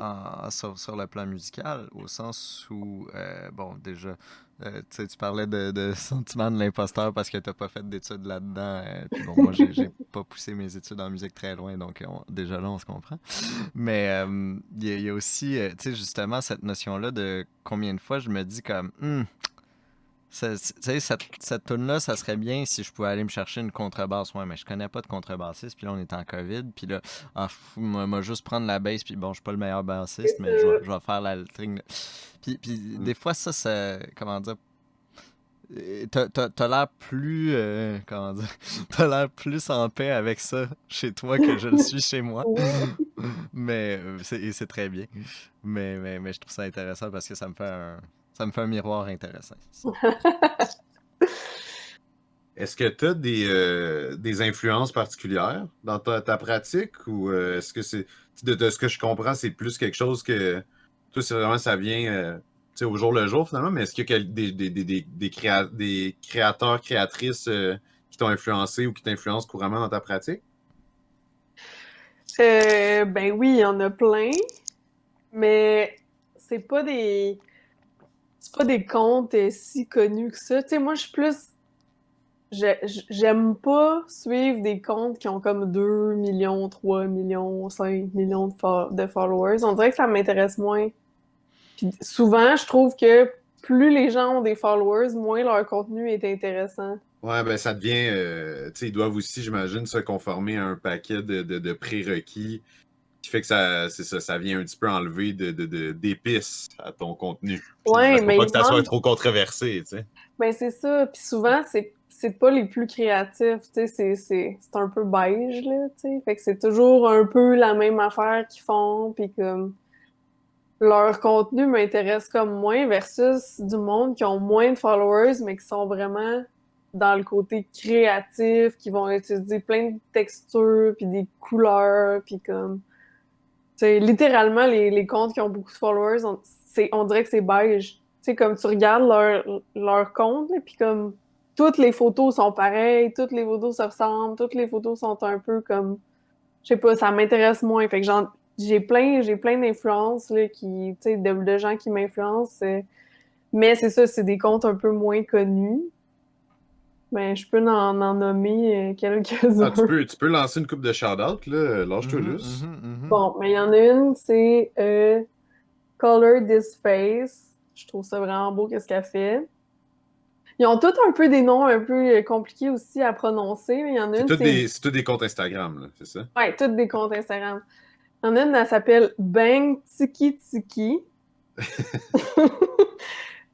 sur le plan musical, au sens où, bon, déjà, tu sais, tu parlais de sentiment de l'imposteur parce que t'as pas fait d'études là-dedans. Puis bon, moi, j'ai pas poussé mes études en musique très loin, donc déjà là, on se comprend. Mais il y a aussi, tu sais, justement, cette notion-là de combien de fois je me dis comme, tu sais, cette tune-là, ça serait bien si je pouvais aller me chercher une contrebasse. Ouais, mais je connais pas de contrebassiste. Puis là, on est en COVID. Puis là, moi, juste prendre la basse. Puis bon, je suis pas le meilleur bassiste, mais je vais faire la ligne. Puis des fois, ça, comment dire, t'as l'air plus, comment dire, t'as l'air plus en paix avec ça chez toi que je le suis chez moi. Mais c'est très bien. Mais je trouve ça intéressant parce que ça me fait un miroir intéressant. Est-ce que tu as des influences particulières dans ta pratique ou est-ce que c'est de ce que je comprends, c'est plus quelque chose que toi, c'est vraiment ça vient tu sais, au jour le jour finalement, mais est-ce qu'il y a des créateurs, créatrices qui t'ont influencé ou qui t'influencent couramment dans ta pratique? Ben oui, il y en a plein, mais c'est pas des comptes si connus que ça. Tu sais, moi, je suis plus... J'aime pas suivre des comptes qui ont comme 2 millions, 3 millions, 5 millions de followers. On dirait que ça m'intéresse moins. Puis souvent, je trouve que plus les gens ont des followers, moins leur contenu est intéressant. Ouais, ben ça devient, tu sais, ils doivent aussi, j'imagine, se conformer à un paquet de prérequis qui fait que ça vient un petit peu enlever d'épices à ton contenu. Puis, Ouais, faut mais pas que ça soit trop controversé, tu sais. ben c'est ça. Puis souvent, c'est pas les plus créatifs, tu sais, c'est un peu beige, là, tu sais. Fait que c'est toujours un peu la même affaire qu'ils font, puis comme leur contenu m'intéresse comme moins versus du monde qui ont moins de followers, mais qui sont vraiment dans le côté créatif, qui vont utiliser plein de textures, puis des couleurs, puis comme... Tu sais, littéralement, les comptes qui ont beaucoup de followers, on dirait que c'est beige. Tu sais, comme tu regardes leur compte, là, puis comme toutes les photos sont pareilles, toutes les photos se ressemblent, toutes les photos sont un peu comme... Je sais pas, ça m'intéresse moins. Fait que j'ai plein d'influences là, qui, tu sais, de gens qui m'influencent. Mais c'est ça, c'est des comptes un peu moins connus. Mais je peux en nommer Ah, quelques-uns. tu peux lancer une coupe de shout-out, là. Lâche-toi lousse. Bon, mais il y en a une, c'est Color This Face. Je trouve ça vraiment beau, qu'est-ce qu'elle fait. Ils ont tous un peu des noms un peu compliqués aussi à prononcer. Il y en a une, C'est tous des comptes Instagram, là, c'est ça? Ouais, toutes des comptes Instagram. Il y en a une, elle s'appelle Bang Tiki Tiki.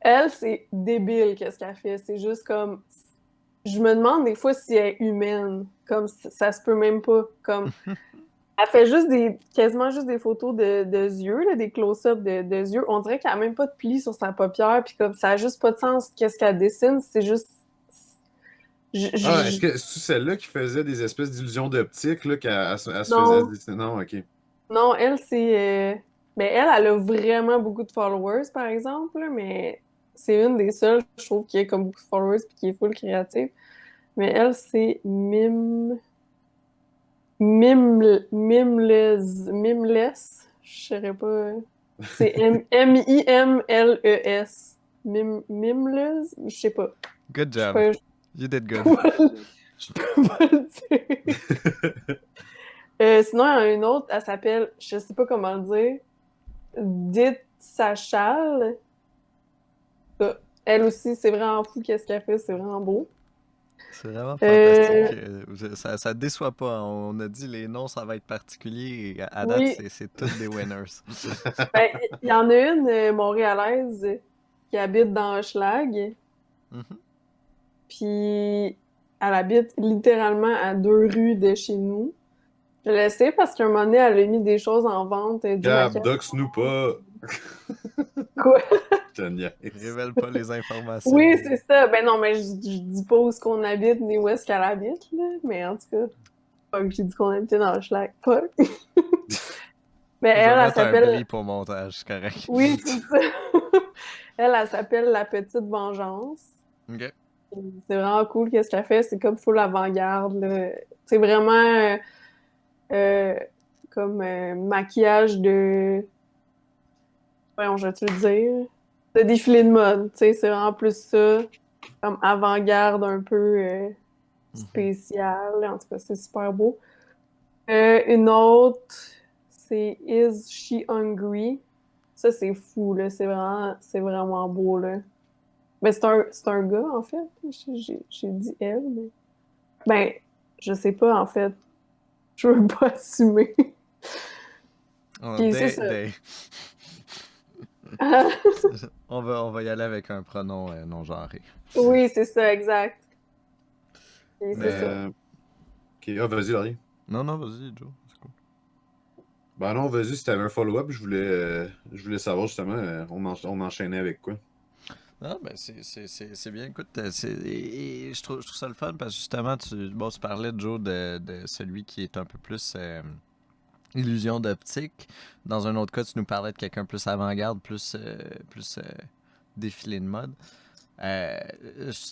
Elle, c'est débile, qu'est-ce qu'elle fait. C'est juste comme... Je me demande des fois si elle est humaine. Comme ça se peut même pas. Comme... Elle fait juste quasiment juste des photos de yeux, là, des close-ups de yeux. On dirait qu'elle a même pas de plis sur sa paupière, puis comme ça a juste pas de sens qu'est-ce qu'elle dessine. C'est juste... Est-ce que c'est celle-là qui faisait des espèces d'illusions d'optique, là, qu'elle se Non. faisait dessiner? Non, ok. Non, elle, c'est... Ben, elle a vraiment beaucoup de followers, par exemple, là, mais c'est une des seules, je trouve, qui a comme beaucoup de followers puis qui est full créative. Mais elle, c'est Mimless. Je saurais pas. C'est Mimles. Mimless? Je sais pas. Good Je job. peux You did good. je peux pas le dire. Sinon, il y en a une autre, elle s'appelle, je sais pas comment le dire, Dit Sachal. Elle aussi, c'est vraiment fou qu'est-ce qu'elle fait, c'est vraiment beau. C'est vraiment fantastique. Ça déçoit pas. On a dit les noms, ça va être particulier. Et à date, Oui, c'est toutes des winners. ben, il y en a une montréalaise qui habite dans Hochelag, Mhm. puis elle habite littéralement à 2 rues de chez nous. Je le sais parce qu'un moment donné, elle a mis des choses en vente, du Gab, maquillage. dox-nous pas. Quoi? Génial. Révèle pas les informations. Oui, c'est ça. Ben non, mais je dis pas où est-ce qu'on habite ni où est-ce qu'elle habite, là. Mais en tout cas, pas que j'ai dit qu'on habitait dans Hochelag. Fuck. Mais Je vais elle mettre un s'appelle... bris pour montage, c'est correct. Oui, c'est ça. Elle s'appelle La Petite Vengeance. Ok. C'est vraiment cool qu'est-ce qu'elle fait. C'est comme full avant-garde, là. C'est vraiment... euh, comme maquillage de... Voyons, je vais te le dire. De défilé de mode, tu sais, c'est vraiment plus ça. Comme avant-garde un peu spécial. En tout cas, c'est super beau. Une autre, c'est Is She Hungry? Ça, c'est fou, là. C'est vraiment beau, là. Mais c'est un gars, en fait. J'ai dit elle, mais... Ben, je sais pas, en fait. Je veux pas assumer. Puis c'est ça. On va y aller avec un pronom non genré. Oui, c'est ça, exact. Et c'est ça. Ok, vas-y, Laurie. Non, vas-y, Joe. C'est cool. Ben non, vas-y, si t'avais un follow-up, je voulais savoir justement, on enchaînait avec quoi. Non, ben c'est bien. Écoute, et je trouve ça le fun parce que justement, tu parlais, Joe, de celui qui est un peu plus illusion d'optique. Dans un autre cas, tu nous parlais de quelqu'un plus avant-garde, plus défilé de mode.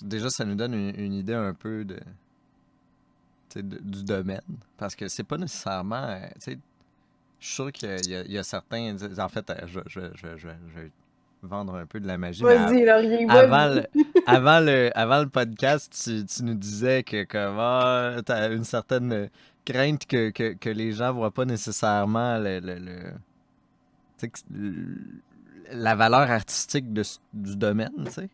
Déjà, ça nous donne une idée un peu du domaine. Parce que c'est pas nécessairement... je suis sûr qu'il y a certains... En fait, je vais vendre un peu de la magie. Vas-y, Laurier, avant le podcast, tu nous disais que tu as une certaine crainte que les gens voient pas nécessairement la valeur artistique du domaine, tu sais.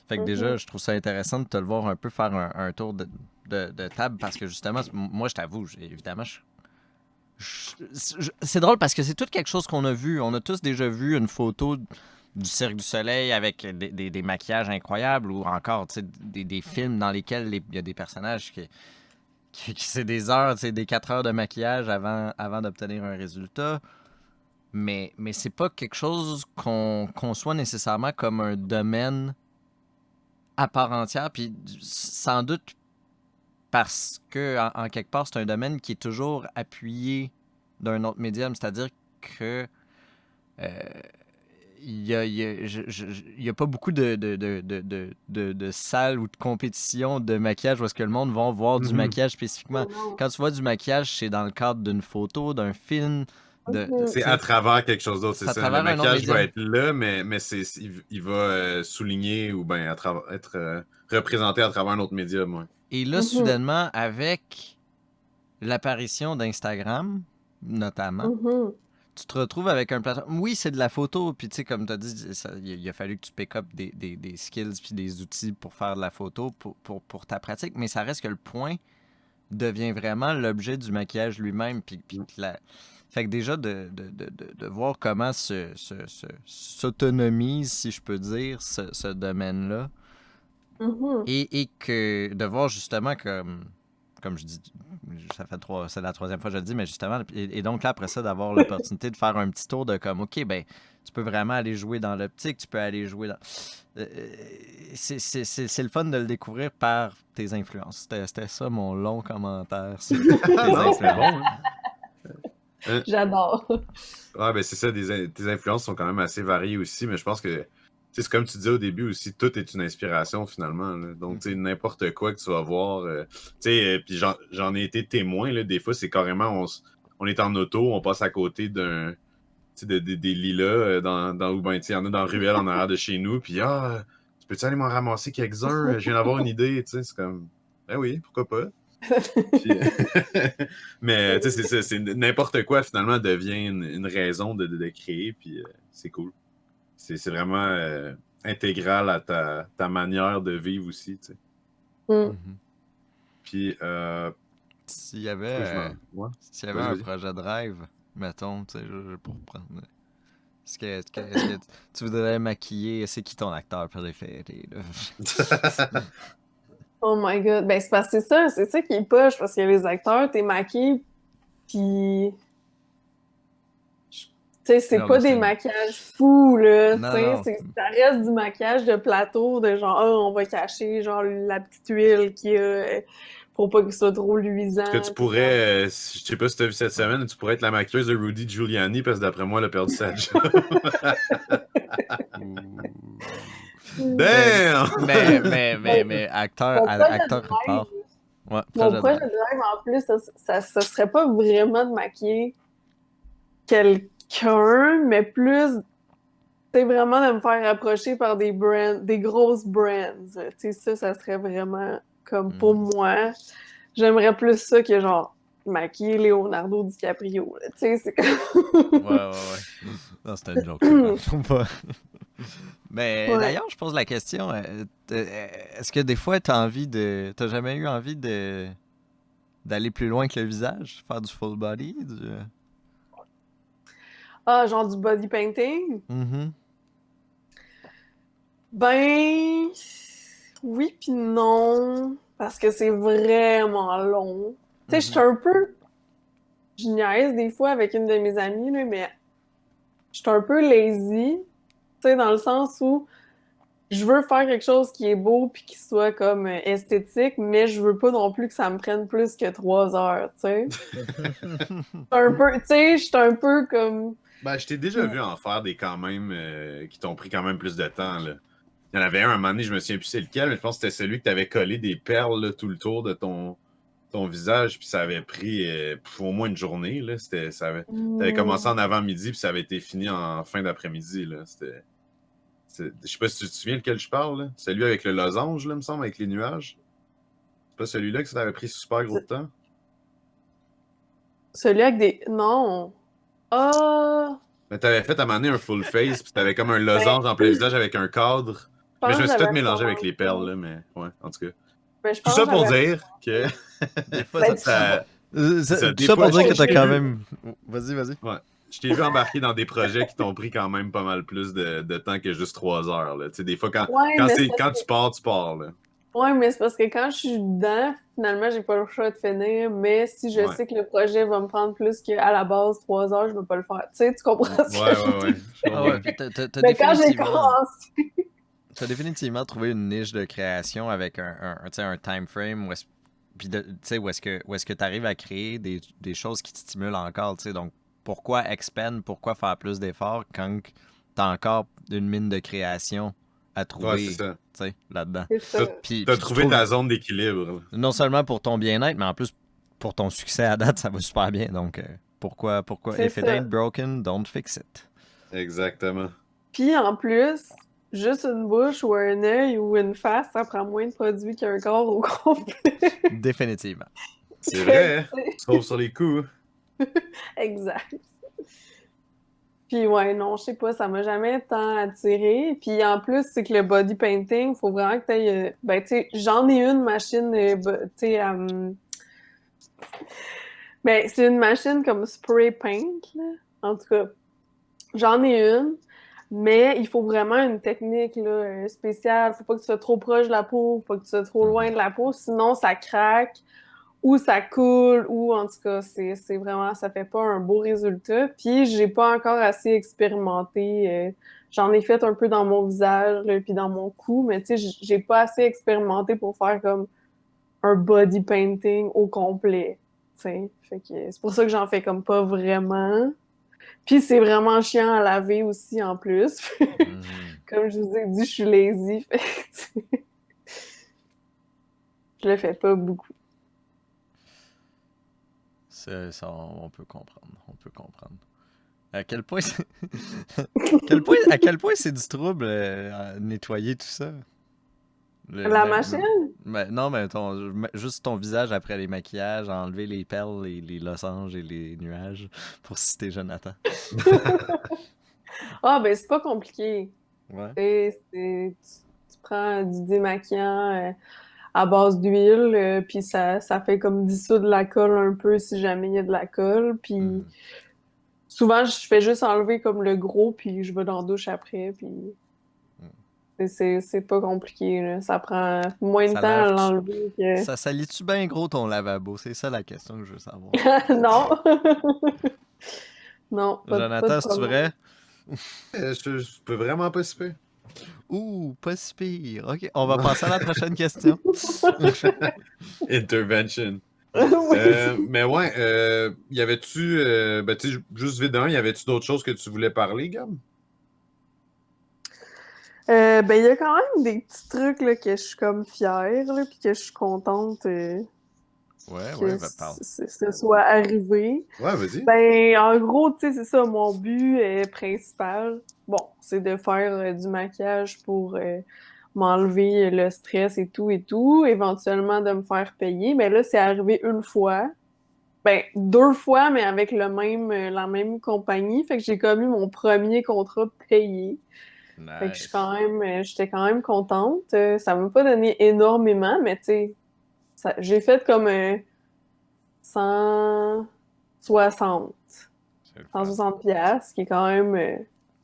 Fait que déjà, je trouve ça intéressant de te le voir un peu faire un tour de table parce que justement, moi, je t'avoue, évidemment, c'est drôle parce que c'est tout quelque chose qu'on a vu. On a tous déjà vu une photo du Cirque du Soleil avec des maquillages incroyables ou encore des films dans lesquels il y a des personnages qui c'est des heures, des 4 heures de maquillage avant d'obtenir un résultat. Mais c'est pas quelque chose qu'on conçoit nécessairement comme un domaine à part entière. Puis sans doute parce que, en quelque part, c'est un domaine qui est toujours appuyé d'un autre médium. C'est-à-dire que il y a pas beaucoup de salles ou de compétitions de maquillage où est-ce que le monde va voir du maquillage spécifiquement. Quand tu vois du maquillage, c'est dans le cadre d'une photo, d'un film. C'est à travers quelque chose d'autre, c'est ça. Le maquillage va être là, mais il va souligner ou bien être représenté à travers un autre médium. Ouais. Et là, soudainement, avec l'apparition d'Instagram, notamment, tu te retrouves avec un plateforme. Oui, c'est de la photo, puis tu sais, comme tu as dit, il a fallu que tu pick up des skills puis des outils pour faire de la photo pour ta pratique, mais ça reste que le point devient vraiment l'objet du maquillage lui-même. Puis fait que déjà, de voir comment s'autonomise, si je peux dire, ce domaine-là, et que de voir justement comme je dis, c'est la troisième fois que je le dis, mais justement, et donc là, après ça, d'avoir l'opportunité de faire un petit tour de comme, OK, ben, tu peux vraiment aller jouer dans l'optique, tu peux aller jouer dans... c'est le fun de le découvrir par tes influences. C'était ça mon long commentaire sur tes influences. J'adore. Ouais, ben c'est ça, tes influences sont quand même assez variées aussi, mais je pense que c'est comme tu disais au début aussi, tout est une inspiration finalement. Là. Donc, n'importe quoi que tu vas voir. Puis j'en ai été témoin, là, des fois, c'est carrément, on est en auto, on passe à côté des lilas, ou ben, il y en a dans la ruelle en arrière de chez nous, puis tu peux-tu aller m'en ramasser quelques-uns? Je viens d'avoir une idée, tu sais, c'est comme, ben oui, pourquoi pas? Puis, mais tu sais, c'est n'importe quoi finalement devient une raison de créer, puis c'est cool. C'est vraiment intégral à ta manière de vivre aussi, tu sais. Puis, s'il y avait, un projet de rêve, mettons, tu sais, pour prendre... Est-ce que tu voudrais maquiller? C'est qui ton acteur préféré, là? Oh my God. Ben, c'est parce que c'est ça qui est poche, parce qu'il y a les acteurs, t'es maquillé, puis... Tu sais, c'est pas des maquillages fous, là, tu sais, ça reste du maquillage de plateau, de genre, on va cacher, genre, la petite huile qu'il y a pour pas qu'il soit trop luisant. Est-ce que tu pourrais, je sais pas si tu as vu cette semaine, tu pourrais être la maquilleuse de Rudy Giuliani, parce que d'après moi, elle a perdu sa job. Damn! Mais acteur part. Ouais, mon projet de rêve, en plus, ça serait pas vraiment de maquiller quelqu'un, mais plus, c'est vraiment de me faire approcher par des brands, des grosses brands. Tu sais, ça serait vraiment comme pour moi. J'aimerais plus ça que genre maquiller Leonardo DiCaprio. Tu sais, c'est comme. Ouais. Non, c'était une joke. C'est pas- Mais Ouais. d'ailleurs, je pose la question, est-ce que des fois, t'as jamais eu envie d'aller plus loin que le visage? Faire du full body? Ah, genre du body painting? Mhm. Ben, oui puis non, parce que c'est vraiment long. Tu sais, je suis un peu... Je niaise des fois avec une de mes amies, là, mais je suis un peu lazy, tu sais, dans le sens où je veux faire quelque chose qui est beau puis qui soit comme esthétique, mais je veux pas non plus que ça me prenne plus que 3 heures, tu sais. Un peu, tu sais, je suis un peu comme... Ben, je t'ai déjà vu en faire des quand même qui t'ont pris quand même plus de temps, là. Il y en avait un moment donné, je me souviens plus c'est lequel, mais je pense que c'était celui que t'avais collé des perles là, tout le tour de ton visage, puis ça avait pris au moins une journée, là. T'avais commencé en avant-midi, puis ça avait été fini en fin d'après-midi, là. Je sais pas si tu te souviens lequel je parle, là. Celui avec le losange, là, me semble, avec les nuages. C'est pas celui-là que ça t'avait pris super gros de temps? Celui avec des... Non. Ah... Mais t'avais fait à un moment donné un full face, puis t'avais comme un Ben, losange en plein visage avec un cadre. je Mais pense je me que suis tout j'avais mélangé avec les perles, recommencé. là, mais ouais, en tout cas. Ben, je Tout pense ça que pour j'avais... dire que Des fois, Ben, ça. C'est ça. tout Des ça pour fois, dire que je t'as t'ai quand vu. même... Vas-y. Ouais. Je t'ai vu embarquer dans des projets qui t'ont pris quand même pas mal plus de temps que juste 3 heures. Là. Tu sais, des fois, Ouais, mais c'est parce quand que... tu pars. Là. Ouais, mais c'est parce que quand je suis dedans, finalement, j'ai pas le choix de finir. Mais si je Ouais. sais que le projet va me prendre plus qu'à la base 3 heures, je vais pas le faire. Tu sais, tu comprends ce que je veux Ouais. dire? Je Ah ouais, comprends. puis t'as Mais quand j'ai définitivement... commencé... T'as définitivement trouvé une niche de création avec tu sais, un time frame puis tu sais, où est-ce que tu arrives à créer des choses qui te stimulent encore, tu sais. Donc, pourquoi expand, pourquoi faire plus d'efforts quand t'as encore une mine de création à Ouais, c'est trouver, ça. tu sais, là-dedans. C'est ça. T'as t'as Puis tu trouvé trouves, ta zone d'équilibre. Là. non seulement pour ton bien-être, mais en plus pour ton succès à date, ça va super bien. Donc, pourquoi, C'est if it ain't ça. broken, don't fix it. Exactement. Puis en plus, juste une bouche ou un œil ou une face, ça prend moins de produits qu'un corps au complet. Définitivement. C'est Fait vrai, hein? que, tu sais, Sauf sur les coups. exact. Puis ouais, non, je sais pas, ça m'a jamais tant attiré. Puis en plus, c'est que le body painting, faut vraiment que t'aies... ben, tu sais, j'en ai une machine, tu sais, ben, c'est une machine comme spray paint, là. En tout cas, j'en ai une, mais il faut vraiment une technique, là, spéciale. Faut pas que tu sois trop proche de la peau, faut pas que tu sois trop loin de la peau, sinon ça craque ou ça coule, ou en tout cas, c'est vraiment, ça fait pas un beau résultat. Puis j'ai pas encore assez expérimenté. J'en ai fait un peu dans mon visage, là, puis dans mon cou, mais tu sais, j'ai pas assez expérimenté pour faire comme un body painting au complet. Tu sais, fait que c'est pour ça que j'en fais comme pas vraiment. Puis c'est vraiment chiant à laver aussi en plus. Mhm. Comme je vous ai dit, je suis lazy. Fait que, tu sais, je le fais pas beaucoup. Ça, on peut comprendre. On peut comprendre. À quel point c'est... à quel point c'est du trouble à nettoyer tout ça? La machine? Non, mais juste ton visage après les maquillages, enlever les perles, les losanges et les nuages, pour citer Jonathan. Ah, ben c'est pas compliqué. Ouais. Tu prends du démaquillant à base d'huile, puis ça fait comme dissoudre la colle un peu si jamais il y a de la colle. Puis Mhm. souvent, je fais juste enlever comme le gros, puis je vais dans la douche après. Puis c'est pas compliqué, là. Ça prend moins de Ça temps à lave... l'enlever que... Ça salit-tu bien gros ton lavabo? C'est ça la question que je veux savoir. Non. Non, pas de Jonathan, c'est-tu problème. vrai? Je peux vraiment pas se Ouh, pas si pire. Ok, on va passer à la prochaine question. Intervention. Oui. Mais ouais, y avait-tu, ben, tu sais, juste vite d'un, y avait-tu d'autres choses que tu voulais parler, Gab? Ben, il y a quand même des petits trucs là, que je suis comme fière, là, puis que je suis contente Ouais, que ben parle. ce soit arrivé. Ouais, vas-y. Ben, en gros, tu sais, c'est ça, mon but principal. Bon, c'est de faire du maquillage pour m'enlever le stress et tout, éventuellement de me faire payer. Mais là, c'est arrivé une fois. Ben, deux fois, mais avec la même compagnie. Fait que j'ai commis mon premier contrat payé. Fait que Nice. j'étais quand même contente. Ça m'a pas donné énormément, mais tu sais, j'ai fait comme 160. C'est le fun. 160 piastres, qui est quand même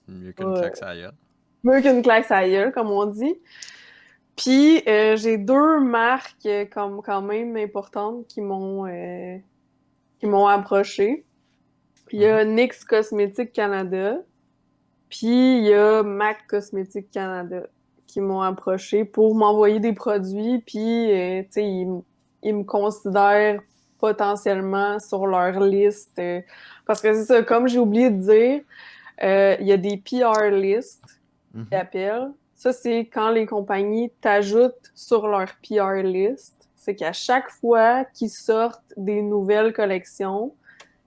Mieux qu'une claque à la gueule. mieux qu'une claque à la gueule, comme on dit. Puis j'ai deux marques comme quand même importantes qui m'ont approché. Il y a NYX Cosmetics Canada, puis il y a MAC Cosmetics Canada qui m'ont approché pour m'envoyer des produits, puis tu sais, ils me considèrent potentiellement sur leur liste. Parce que c'est ça, comme j'ai oublié de dire, il y a des PR lists qui appellent. Ça, c'est quand les compagnies t'ajoutent sur leur PR list. C'est qu'à chaque fois qu'ils sortent des nouvelles collections,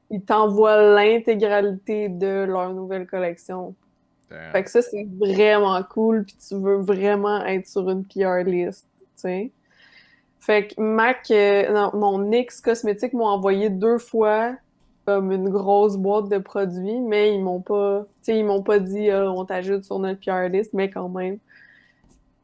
ils t'envoient l'intégralité de leur nouvelle collection. Fait que ça, c'est vraiment cool, puis tu veux vraiment être sur une PR list, tu sais. Fait que non, mon NYX Cosmétique m'ont envoyé deux fois comme une grosse boîte de produits, mais ils m'ont pas, tu sais, ils m'ont pas dit on t'ajoute sur notre PR list, mais quand même.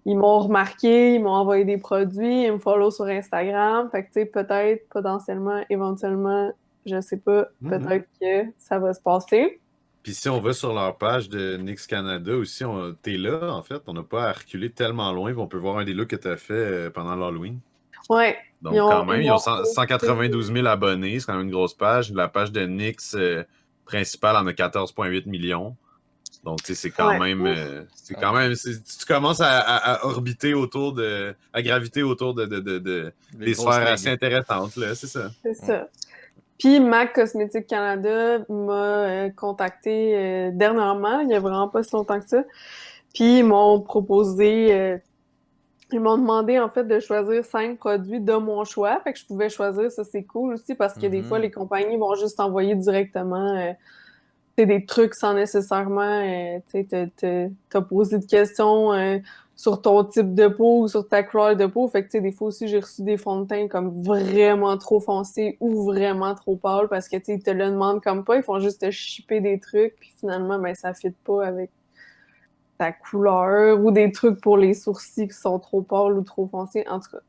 Ils m'ont remarqué, ils m'ont envoyé des produits, ils me follow sur Instagram. Fait que, tu sais, peut-être, potentiellement, éventuellement, je sais pas, peut-être que ça va se passer. Puis si on va sur leur page de NYX Canada aussi, t'es là, en fait. On n'a pas à reculer tellement loin. On peut voir un des looks que tu as fait pendant l'Halloween. Ouais. Donc, quand même, ils ont posté- 192 000 abonnés. C'est quand même une grosse page. La page de NYX principale en a 14,8 millions. Donc, tu sais, c'est quand Ouais. même. Tu commences à orbiter autour à graviter autour Les des grosses sphères assez ligues. intéressantes, là, c'est ça. C'est ça. Puis MAC Cosmétiques Canada m'a contacté dernièrement, il y a vraiment pas si longtemps que ça. Puis ils m'ont proposé, ils m'ont demandé en fait de choisir 5 produits de mon choix. Fait que je pouvais choisir, ça c'est cool aussi parce que des fois les compagnies vont juste envoyer directement des trucs sans nécessairement te poser de questions sur ton type de peau ou sur ta couleur de peau. Fait que, tu sais, des fois aussi, j'ai reçu des fonds de teint comme vraiment trop foncés ou vraiment trop pâles parce que, tu sais, ils te le demandent comme pas. Ils font juste te shipper des trucs puis finalement, ben, ça fit pas avec ta couleur ou des trucs pour les sourcils qui sont trop pâles ou trop foncés. En tout cas.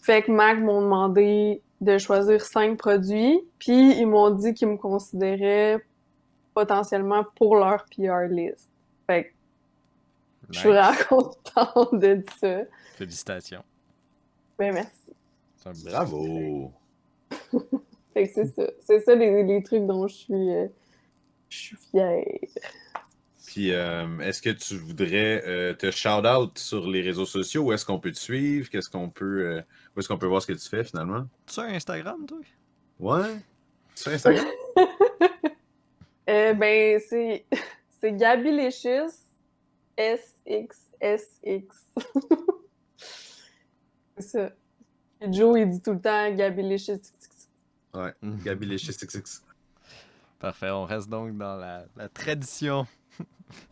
Fait que MAC m'ont demandé de choisir 5 produits puis ils m'ont dit qu'ils me considéraient potentiellement pour leur PR list. Fait que je suis vraiment contente de ça. Félicitations. Ben merci. Bravo! Fait que c'est ça. C'est ça les trucs dont je suis fière. Puis, est-ce que tu voudrais te shout-out sur les réseaux sociaux? Où est-ce qu'on peut te suivre? Où est-ce qu'on peut voir ce que tu fais finalement? Tu as Instagram, toi? Ouais? Sur Instagram? Ben c'est Gabylicious SXSX. C'est ça. Et Joe, il dit tout le temps Gabylicious. Ouais, Gabi Léché 66. Parfait, on reste donc dans la tradition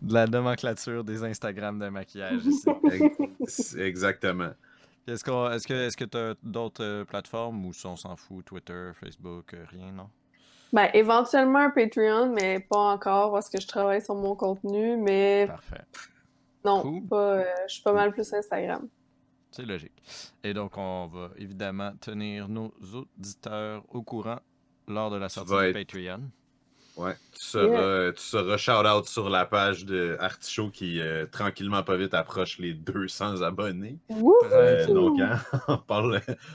de la nomenclature des Instagrams de maquillage ici. Exactement. Est-ce que tu as d'autres plateformes ou on s'en fout? Twitter, Facebook, rien, non? Ben, éventuellement un Patreon, mais pas encore parce que je travaille sur mon contenu, mais Parfait. non, Cool. pas, je suis pas mal plus Instagram. C'est logique. Et donc, on va évidemment tenir nos auditeurs au courant lors de la sortie du Patreon. Ouais, tu seras shout-out sur la page de Artichaut qui, tranquillement pas vite, approche les 200 abonnés. Donc, hein,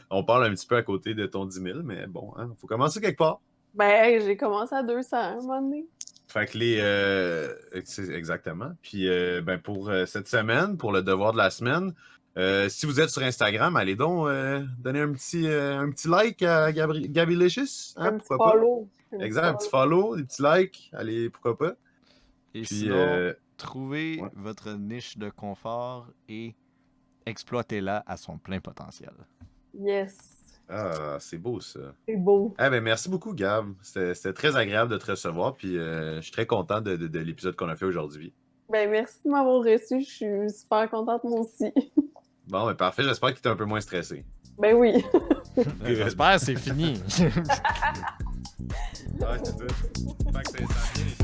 on parle un petit peu à côté de ton 10 000, mais bon, hein, faut commencer quelque part. Ben, j'ai commencé à 200 à un moment donné. Fait que exactement. Puis, ben, pour cette semaine, pour le devoir de la semaine, si vous êtes sur Instagram, allez donc donner un petit like à Gabylicious. Hein, Un petit pourquoi follow. pas? Exact, un petit follow, des petits likes. Allez, pourquoi pas? Et puis, sinon, trouvez votre niche de confort et exploitez-la à son plein potentiel. Yes. Ah, c'est beau ça. C'est beau. Eh ben, merci beaucoup, Gab. C'était très agréable de te recevoir, puis je suis très content de l'épisode qu'on a fait aujourd'hui. Ben, merci de m'avoir reçu. Je suis super contente, moi aussi. Bon, ben parfait, j'espère que tu es un peu moins stressé. Ben oui. J'espère que c'est fini. Ouais, c'est ça. Fait que ça a bien été.